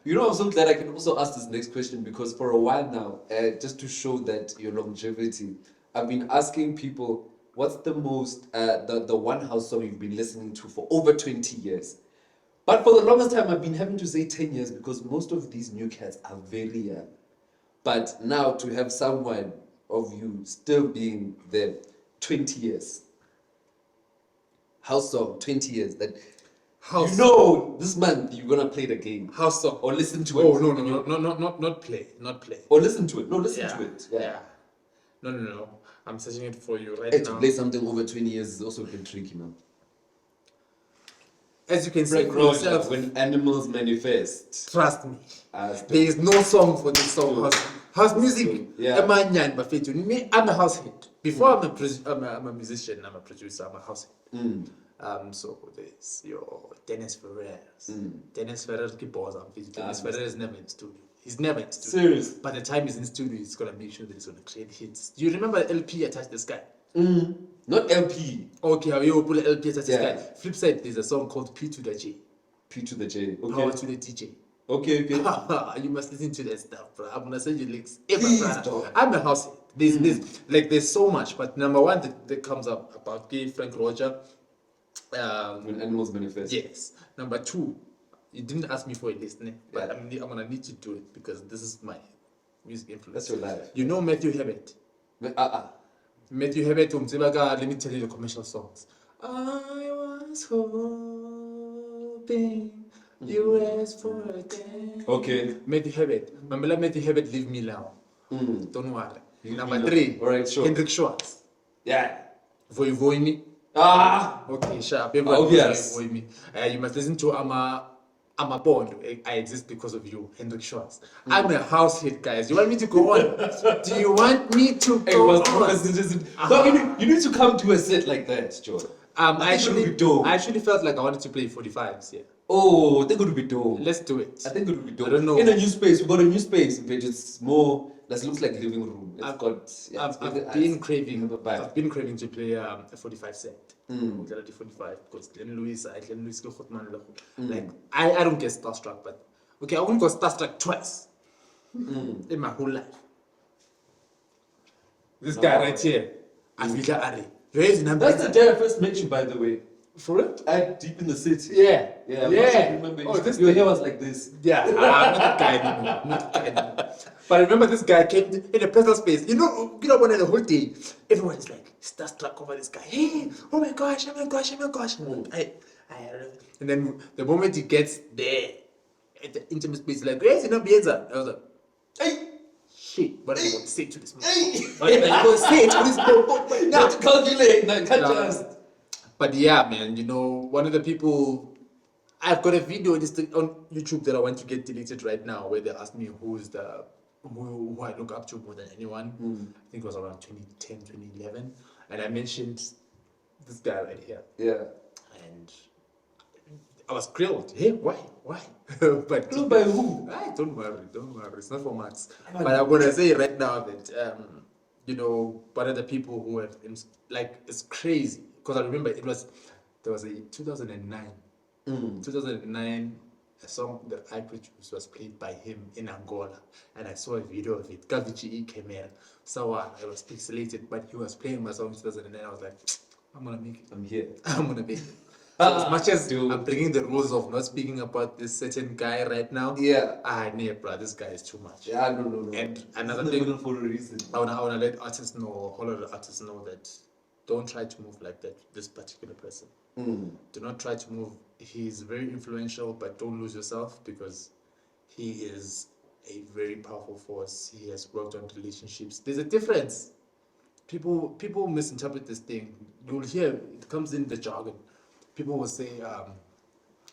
You know, I'm so glad I can also ask this next question because for a while now, just to show that your longevity, I've been asking people, what's the most, the one house song you've been listening to for over 20 years? But for the longest time, I've been having to say 10 years because most of these new cats are very young. But now to have someone of you still being there 20 years, house song, 20 years, that house. You know this month you're gonna play the game. House song. Or listen to it. Oh no, not play. Or listen to it. No, listen to it. Yeah. No. I'm searching it for you right now. To play something over 20 years is also a bit tricky now. As you can see for yourself, when animals manifest. Trust me. There is no song for this song. House music. Yeah. Me, I'm a house head. Before I'm a musician, I'm a producer, I'm a house head. So there's your Dennis Ferrer's. Dennis Ferrer's keepers. Dennis Ferrer is never in studio. He's never in studio. Serious? By the time he's in studio, he's gonna make sure that he's gonna create hits. Do you remember LP Attach the Sky? Not LP. Okay, how you put LP Attach the Yeah. Sky? Flip side, there's a song called P to the J. P to the J. Okay. Power to the DJ. Okay. You must listen to that stuff, bro. I'm gonna send you links. Please, Brother. dog. I'm a house. There's so much, but number one that comes up about gay Frank Roger. When animals manifest. Yes. Number two, you didn't ask me for a list, but I'm gonna need to do it because this is my music influence. That's your life. You know Matthew Herbert. Matthew Herbert, let me tell you the commercial songs. I was hoping you asked for a day. Okay. Matthew Herbert. Remember Matthew Herbert, Leave Me Now. Don't worry. Number Me three, Now. Alright, sure. Hendrik Schwartz. Yeah. Voy Voy Me. Okay, sharp. Everyone Obvious. Voy Me. You must listen to I'm a Bond. I exist because of you, Hendrik Schwartz. I'm a house hit, guys. You want me to go on? Do you want me to go on? No, you need to come to a set like that, Joe. I think it would be dope. actually felt like I wanted to play 45s, yeah. Oh, I think it would be dope. Let's do it. I think it would be dope. I don't know. In a new space, we got a new space, but it's more. That looks like living room. It's I've been craving to play a 45 set. 45 because Glenn Lewis, like I don't get starstruck, but okay, I won't go starstruck twice in my whole life. This guy right here, Avila Ari. That's the day I first met you, by the way. For real? Deep in the city. Yeah. I remember your hair was like this. Yeah, I'm not that guy anymore. But I remember this guy came in a personal space. You know when the whole day, everyone is like starstruck over this guy. Hey, oh my gosh. And then the moment he gets there, at the intimate space, like, hey, I was like, hey, shit, what am I going to say to this man? What am I going to say to this man? Now to calculate, can't just. But yeah, man, one of the people, I've got a video on YouTube that I want to get deleted right now where they asked me who I look up to more than anyone. I think it was around 2010, 2011. And I mentioned this guy right here. Yeah. And I was grilled. Hey, why? But Grilled by who? Don't worry. It's not for Max. But I'm going to say right now that, one of the people who have, it's crazy. Because I remember there was a 2009. 2009, a song that I produced was played by him in Angola. And I saw a video of it. Gavichi Kemel. So it was pixelated, but he was playing my song in 2009. I was like, I'm going to make it. I'm here. I'm going to make it. So as much as I'm breaking the rules of not speaking about this certain guy right now, bro, this guy is too much. Yeah, no. And another thing, for a reason. I wanna let artists know, whole lot of artists know that don't try to move like that. This particular person, do not try to move. He's very influential, but don't lose yourself because he is a very powerful force. He has worked on relationships. There's a difference. People misinterpret this thing. You'll hear it comes in the jargon. People will say,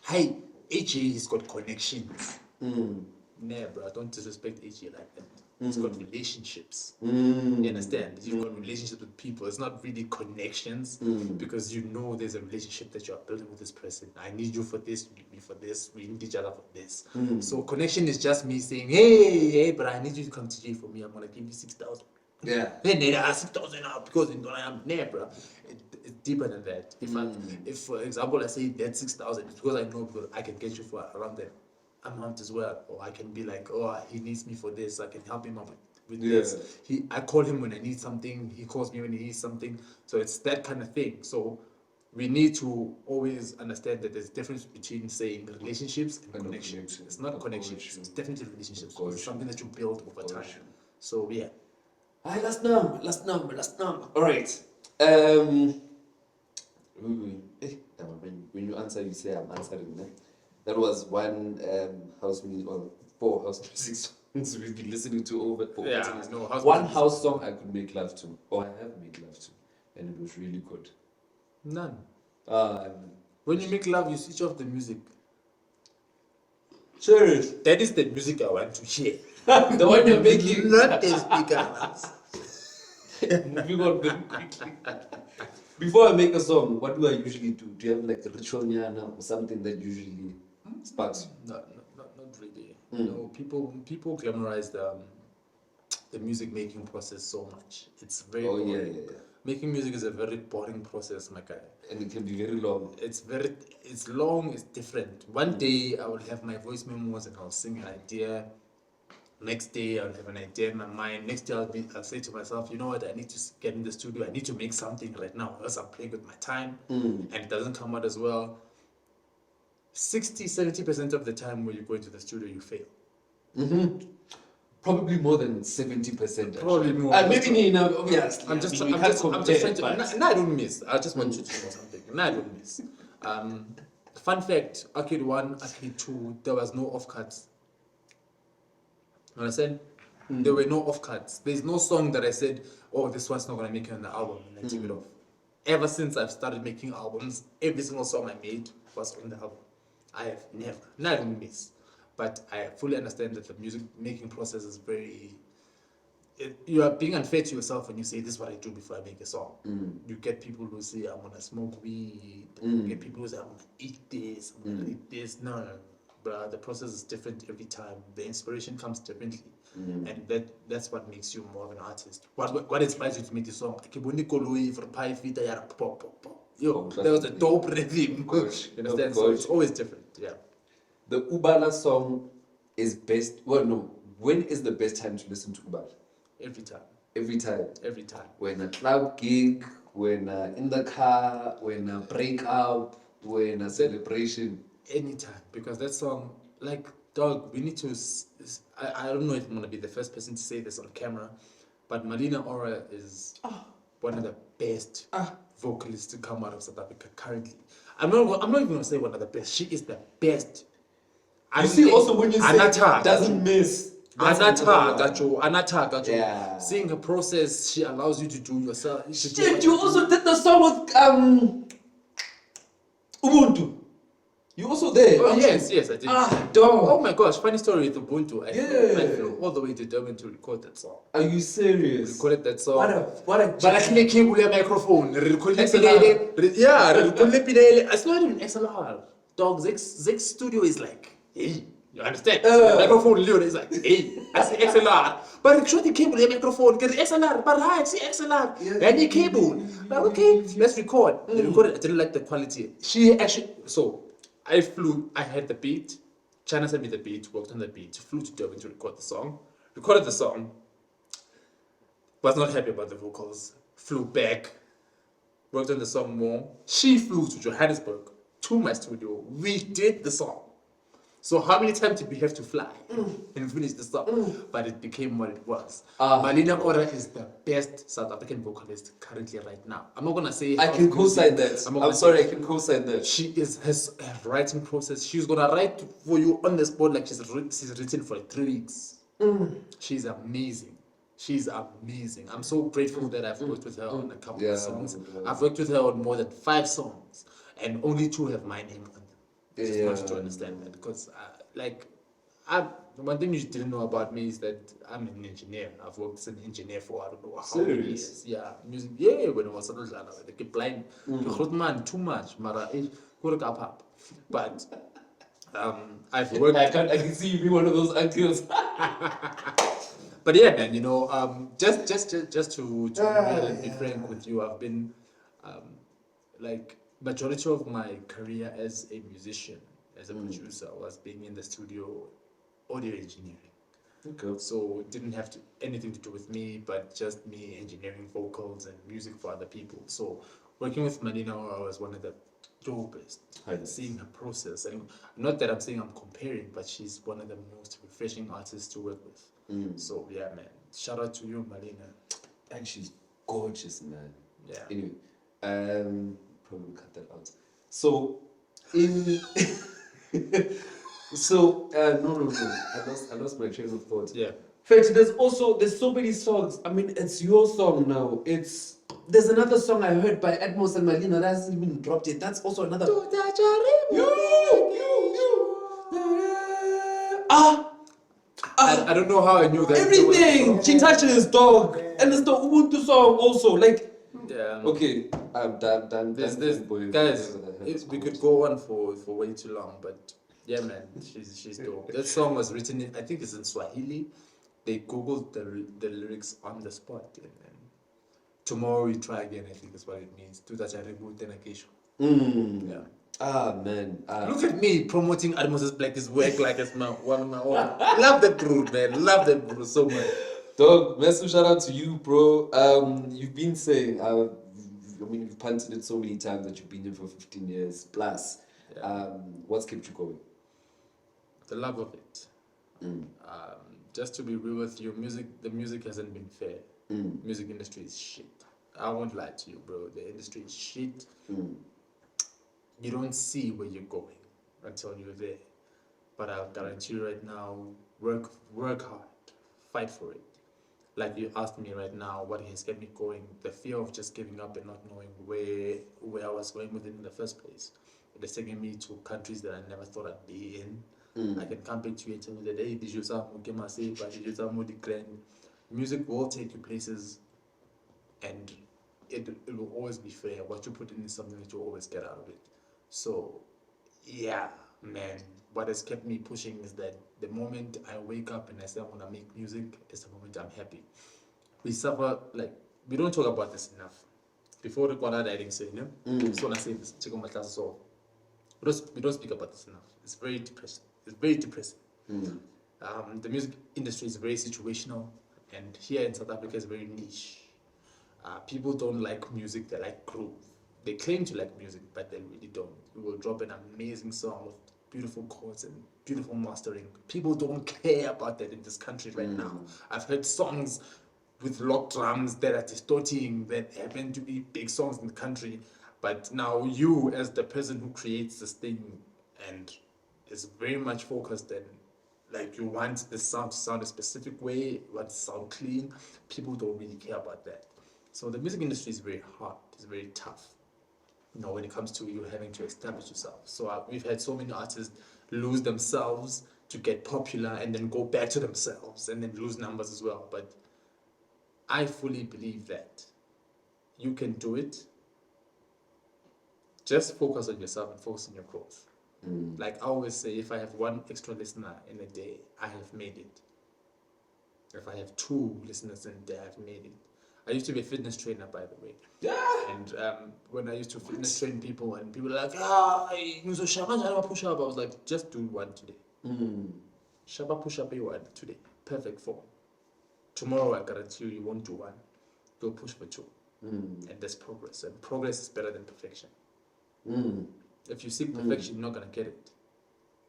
hey, HA has got connections. Nah, bro, don't disrespect HA like that. He's got relationships. You understand? You've got relationships with people. It's not really connections because there's a relationship that you're building with this person. I need you for this, you need me for this, we need each other for this. So connection is just me saying, hey, but I need you to come to J for me. I'm going to give you 6,000. Yeah. Hey, 6,000 now because I'm there, bro. It's deeper than that. If for example, I say that's 6,000, it's because I know because I can get you for around that amount as well. Or I can be like, he needs me for this. I can help him out with this. I call him when I need something. He calls me when he needs something. So it's that kind of thing. So we need to always understand that there's a difference between saying relationships and connections. It's not connections. It's definitely relationships. It's something that you build over time. So yeah. Last number. All right. When you answer, you say I'm answering. Ne? That was one house music, or 4 house music songs we've been listening to over 4 years. One house song I could make love to, or I have made love to, and it was really good. None. When you make love, you switch off the music. Sure. That is the music I want to hear. The one you're making. Not the speaker ones. Moving on very quickly. Before I make a song, what do I usually do? Do you have like a ritual nyana or something that usually sparks you? Not really. You know, people glamorize the music making process so much. It's very boring. Yeah. Making music is a very boring process, my guy. And it can be very long. It's long, it's different. One day I will have my voice memos and I'll sing an idea. Next day I'll have an idea in my mind. Next day I'll say to myself, you know what, I need to get in the studio, I need to make something right now, else I'm playing with my time and it doesn't come out as well. 60-70% of the time when you go into the studio you fail. Probably more than 70%. Probably more. Maybe obviously. I'm just we trying to. No, I don't miss. I just want you to know something. No, I don't miss. Fun fact: Arcade 1, Arcade 2, there was no off cuts. You understand? There were no off cuts. There's no song that I said, "Oh, this one's not gonna make it on the album," and I took it off. Ever since I've started making albums, every single song I made was on the album. I have never. No, I don't miss. But I fully understand that the music making process is very. You are being unfair to yourself when you say this is what I do before I make a song. You get people who say I'm gonna smoke weed. You get people who say I'm gonna eat this. I'm gonna eat this. No, but the process is different every time. The inspiration comes differently, and that's what makes you more of an artist. What inspires you to make the song? Yo, that was a dope rhythm. You understand? So it's always different. Yeah. The Ubala song is best. Well, no. When is the best time to listen to Ubala? Every time. Every time. Every time. When a club gig, when in the car, when a breakup, when a celebration. Anytime, because that song, like, dog, we need to. I don't know if I'm gonna be the first person to say this on camera, but Malina Ora is one of the best vocalists to come out of South Africa currently. I'm not even gonna say one of the best. She is the best. You see, also when you say doesn't miss. Anata, yeah. Seeing her process, she allows you to do yourself. Shit, you also did the song with Ubuntu. You also there? Oh yes, I did. Dog. Oh my gosh, funny story with Ubuntu. I flew all the way to Durban to record that song. Are you serious? Recorded that song. What a but I can't cable a microphone. It's not even XLR. Dog, Zix Studio is like, hey, you understand? The microphone Leon is like, hey, I see XLR. But show the cable a microphone, get XLR, but I see XLR. I need cable. Like, okay, let's record. They recorded, I didn't like the quality. I flew, I had the beat, China sent me the beat, worked on the beat, flew to Durban to record the song, recorded the song, was not happy about the vocals, flew back, worked on the song more. She flew to Johannesburg, to my studio, we did the song. So how many times did we have to fly and finish the song? But it became what it was. Malina Ora is the best South African vocalist currently right now. I'm not gonna say I can co-sign that. I'm sorry, I can co-sign that. She is her writing process. She's gonna write for you on the spot like she's written for 3 weeks. She's amazing. She's amazing. I'm so grateful that I've worked with her on a couple of songs. I've worked with her on more than 5 songs, and only 2 have my name on them. I just want you to understand that, because one thing you didn't know about me is that I'm an engineer. I've worked as an engineer for I don't know how many years. Yeah, music. Yeah, when I was like blind, man, too much. Mara, but I've worked. I can see you be one of those uncles. But yeah, man, you know, just to be frank with you, I've been like. Majority of my career as a musician, as a producer, was being in the studio, audio engineering. Okay. So it didn't have anything to do with me, but just me engineering vocals and music for other people. So working with Malina was one of the dopest. Seeing her process, and not that I'm saying I'm comparing, but she's one of the most refreshing artists to work with. So yeah, man, shout out to you, Malina. And she's gorgeous, man. Yeah. Anyway, probably cut that out. So, no. I lost my train of thought. Yeah. Fact, there's so many songs. I mean, it's your song now. There's another song I heard by Atmos and Malina that hasn't even dropped yet. That's also another. I don't know how I knew that. Everything. She touches dog, and it's the Ubuntu song also. Like, Yeah. okay, I'm done. There's guys. We could go on for way too long, but yeah, man, she's dope. That song was written in, I think it's in Swahili. They googled the lyrics on the spot, and then tomorrow we try again. I think is what it means. Do that reboot then again. Yeah. Ah man. Look at me promoting Atmos Black's work like it's one of my own. Love that bro, man. Love that bro so much. Dog, massive shout out to you, bro. You've been saying, you've punted it so many times that you've been here for 15 years plus. Yeah. What's kept you going? The love of it. Just to be real with you, the music hasn't been fair. Music industry is shit. I won't lie to you, bro. The industry is shit. You don't see where you're going until you're there. But I'll guarantee you right now, work hard, fight for it. Like you asked me right now, what has kept me going? The fear of just giving up and not knowing where I was going with it in the first place. It has taken me to countries that I never thought I'd be in. I can come back to you and tell you that, hey, did you say, but did you decline? Music will take you places, and it will always be fair. What you put in is something that you always get out of it. So, yeah, man, what has kept me pushing is that the moment I wake up and I say I want to make music is the moment I'm happy. We suffer, like, we don't talk about this enough. Before the Kwana didn't say, no? So I say this, check on my class, so we don't speak about this enough. It's very depressing. It's very depressing. The music industry is very situational, and here in South Africa is very niche. People don't like music, they like groove. They claim to like music, but they really don't. You will drop an amazing song with beautiful chords and beautiful mastering. People don't care about that in this country right now. I've heard songs with lock drums that are distorting, that happen to be big songs in the country. But now you, as the person who creates this thing and is very much focused and like you want the sound to sound a specific way, you want to sound clean, people don't really care about that. So the music industry is very hard, it's very tough. You know, when it comes to you having to establish yourself. So we've had so many artists lose themselves to get popular and then go back to themselves and then lose numbers as well. But I fully believe that you can do it. Just focus on yourself and focus on your growth. Like I always say, if I have one extra listener in a day, I have made it. If I have 2 listeners in a day, I've made it. I used to be a fitness trainer, by the way. Yeah. And when I used to fitness train people, and people were like, Shaba push up, I was like, just do 1 today. Shaba push up 1 today. Perfect form. Tomorrow, I guarantee you won't do 1. You'll push for 2. And there's progress. And progress is better than perfection. If you seek perfection, you're not going to get it.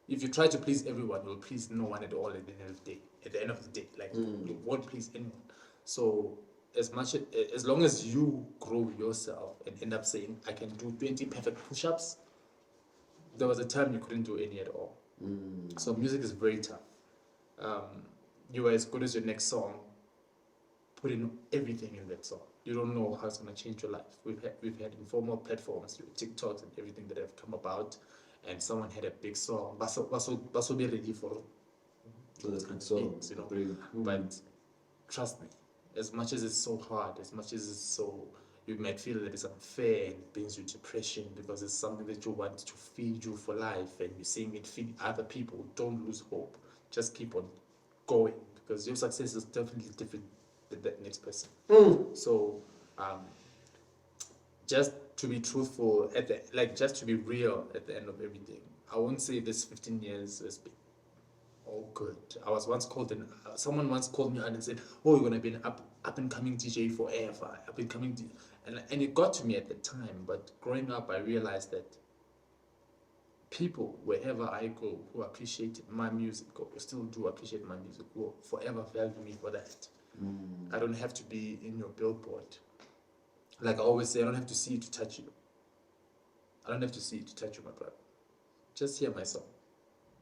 If you try to please everyone, you'll please no one at all at the end of the day. At the end of the day, like you won't please anyone. So as long as you grow yourself and end up saying, I can do 20 perfect push-ups, there was a time you couldn't do any at all. So music is very tough. You are as good as your next song. Put in everything in that song. You don't know how it's going to change your life. We've had informal platforms, TikToks and everything that have come about, and someone had a big song. Baso be ready for those good songs, you know. But trust me, as much as it's so hard, as much as it's so, you might feel that it's unfair and it brings you depression because it's something that you want to feed you for life, and you're seeing it feed other people. Don't lose hope. Just keep on going because your success is definitely different than that next person. So, just to be truthful, just to be real at the end of everything, I won't say this 15 years has been all good. I was once called someone once called me and said, "Oh, you're gonna be an up and coming DJ forever." Up and coming, and it got to me at the time. But growing up, I realized that people wherever I go who appreciate my music or still do appreciate my music will forever value me for that. I don't have to be in your billboard. Like I always say, I don't have to see you to touch you. I don't have to see you to touch you, my brother. Just hear my song.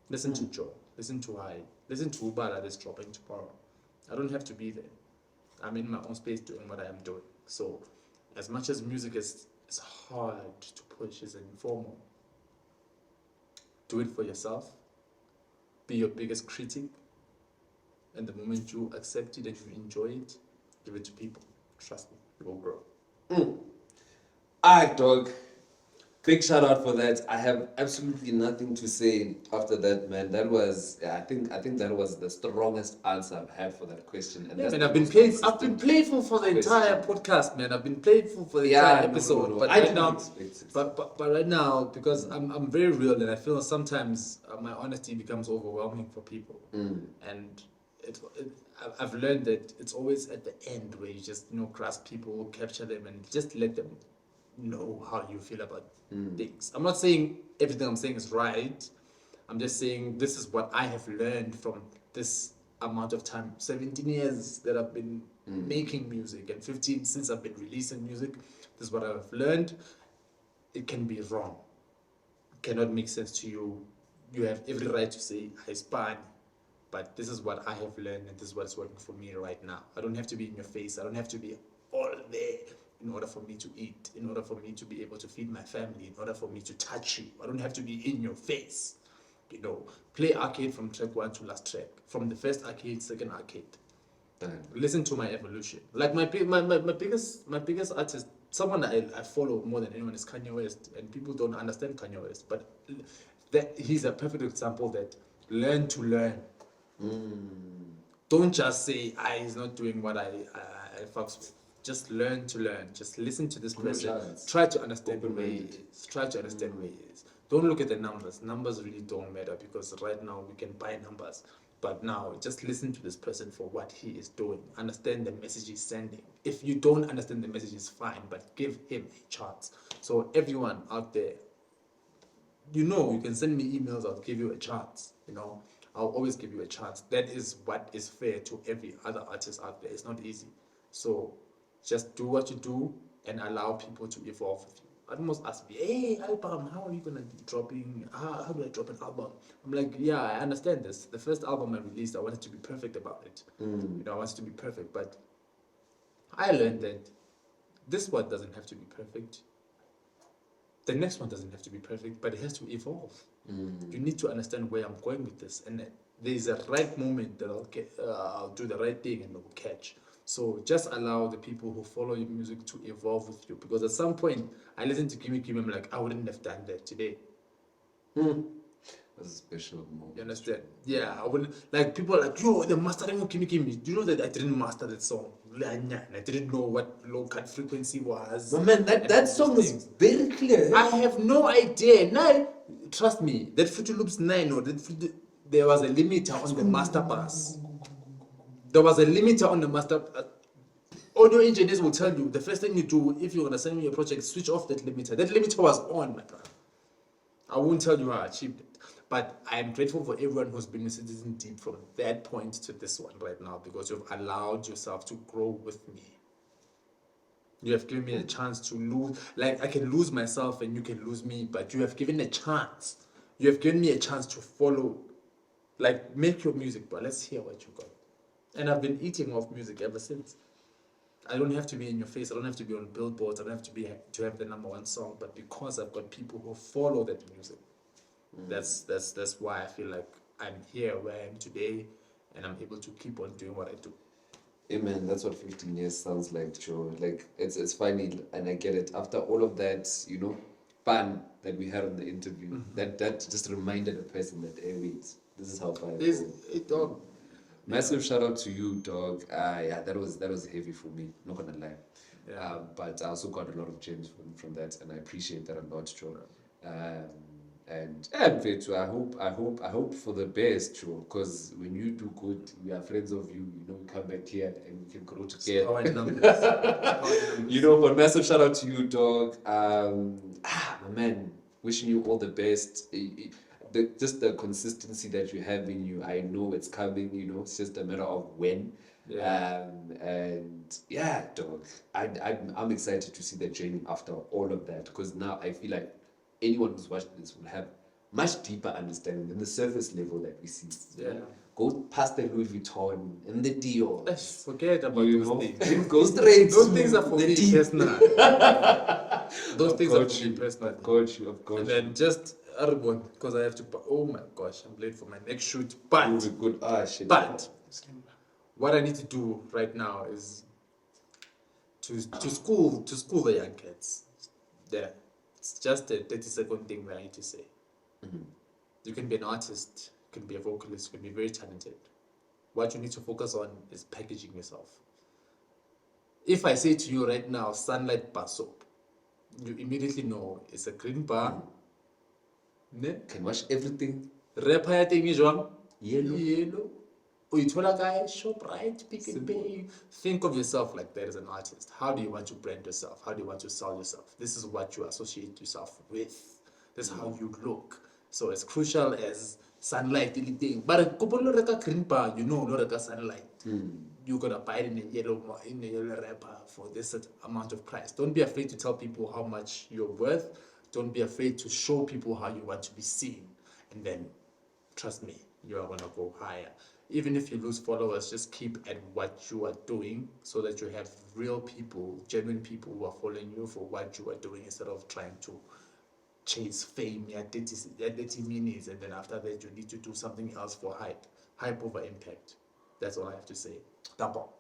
Listen to Joe. Listen to High. Listen to Ubala that's dropping tomorrow. I don't have to be there. I'm in my own space doing what I am doing. So, as much as music is hard to push, is informal, do it for yourself. Be your biggest critic. and the moment you accept it and you enjoy it, give it to people. Trust me, you will grow. Alright, dog. Big shout out for that. I have absolutely nothing to say after that, man. That was, I think that was the strongest answer I've had for that question. And Yeah, that's man, the I've been most I've been consistent playful for the entire question. podcast, man. I've been playful for the Yeah, entire no, episode. no. But I right didn't now, expect it. but right now, because I'm very real, and I feel sometimes my honesty becomes overwhelming for people, and I've learned that it's always at the end where you just grasp people, capture them, and just let them know how you feel about things. I'm not saying everything I'm saying is right. I'm just saying this is what I have learned from this amount of time, 17 years that I've been making music, and 15 since I've been releasing music. This is what I've learned. It can be wrong. It cannot make sense to you. You have every right to say, I span. But this is what I have learned, and this is what's working for me right now. I don't have to be in your face. I don't have to be all there in order for me to eat, in order for me to be able to feed my family, in order for me to touch you. I don't have to be in your face. Play arcade from track 1 to last track, from the first arcade, second arcade. Listen to my evolution. Like my biggest artist, someone that I follow more than anyone is Kanye West, and people don't understand Kanye West, but he's a perfect example that learn to learn. Don't just say he's not doing what I fucks with. Just learn to learn. Just listen to this person. Try to understand where he is. Try to understand where he is. Don't look at the numbers. Numbers really don't matter, because right now we can buy numbers. But now just listen to this person for what he is doing. Understand the message he's sending. If you don't understand the message, it's fine, but give him a chance. So everyone out there, you can send me emails. I'll give you a chance. I'll always give you a chance. That is what is fair to every other artist out there. It's not easy. So just do what you do and allow people to evolve with you. Atmos asked me, hey, album, how are you gonna be dropping? How do I drop an album? I'm like, yeah, I understand this. The first album I released, I wanted to be perfect about it. I wanted to be perfect, but I learned that this one doesn't have to be perfect. The next one doesn't have to be perfect, but it has to evolve. You need to understand where I'm going with this, and there's a right moment that I'll do the right thing and it will catch. So just allow the people who follow your music to evolve with you, because at some point I listen to Kimi Kimi, I'm like, I wouldn't have done that today. That's a special moment. You understand? Yeah, I wouldn't. Like, people are like, yo, the mastering of Kimi Kimi. Do you know that I didn't master that song? I didn't know what low cut frequency was. But man, that song was very clear. I have no idea. Now, trust me, that Fruity Loops 9 or there was a limiter on the master bus. There was a limiter on the master. Audio engineers will tell you the first thing you do if you're gonna send me a project, switch off that limiter. That limiter was on, my brother. I won't tell you how I achieved it. But I am grateful for everyone who's been Citizen Deep from that point to this one right now, because you've allowed yourself to grow with me. You have given me a chance to lose. Like, I can lose myself and you can lose me, but you have given a chance. You have given me a chance to follow. Like, make your music, bro. Let's hear what you got. And I've been eating off music ever since. I don't have to be in your face. I don't have to be on billboards. I don't have to have the #1 song. But because I've got people who follow that music, that's why I feel like I'm here where I am today, and I'm able to keep on doing what I do. Hey man, that's what 15 years sounds like, Joe. Like, it's funny, and I get it. After all of that, fun that we had on the interview, that just reminded a person that, hey, wait, this is how far I've gone. Dog. Massive shout out to you, dog. Yeah, that was heavy for me, not gonna lie. Yeah. But I also got a lot of gems from that, and I appreciate that a lot, Joe. And Vetu, I hope for the best, Joe, because when you do good, we are friends of you. We come back here and we can grow together. Power in numbers. But massive shout out to you, dog. My man, wishing you all the best. Just the consistency that you have in you, I know it's coming. It's just a matter of when. Yeah. And yeah, dog. I'm excited to see the journey after all of that, because now I feel like anyone who's watching this will have much deeper understanding than the surface level that we see. Yeah. Go past the Louis Vuitton and the Dior. Forget about those things. Go straight. Those things are for me personal. Those things are for me personal. Of course. And then just Arbon, because I have to. Oh my gosh, I'm late for my next shoot. But good. Shit. But What I need to do right now is to school the young kids. There, it's just a 30-second thing that I need to say. You can be an artist, you can be a vocalist, you can be very talented. What you need to focus on is packaging yourself. If I say to you right now, sunlight bar soap, you immediately know it's a green bar. Ne? Can wash everything. Rapper ya teng e jwang? Yellow. Yellow. O ithola kae? Shoprite, Pick n Pay. Think of yourself like that as an artist. How do you want to brand yourself? How do you want to sell yourself? This is what you associate yourself with. This is how you look. So as crucial as sunlight, thing. But kupolo reka green bar, you know, no reka sunlight. You're gonna buy it in a yellow wrapper for this amount of price. Don't be afraid to tell people how much you're worth. Don't be afraid to show people how you want to be seen. And then, trust me, you are gonna go higher. Even if you lose followers, just keep at what you are doing so that you have real people, genuine people who are following you for what you are doing instead of trying to chase fame, 30 minutes, and then after that you need to do something else for hype. Hype over impact. That's all I have to say. Double.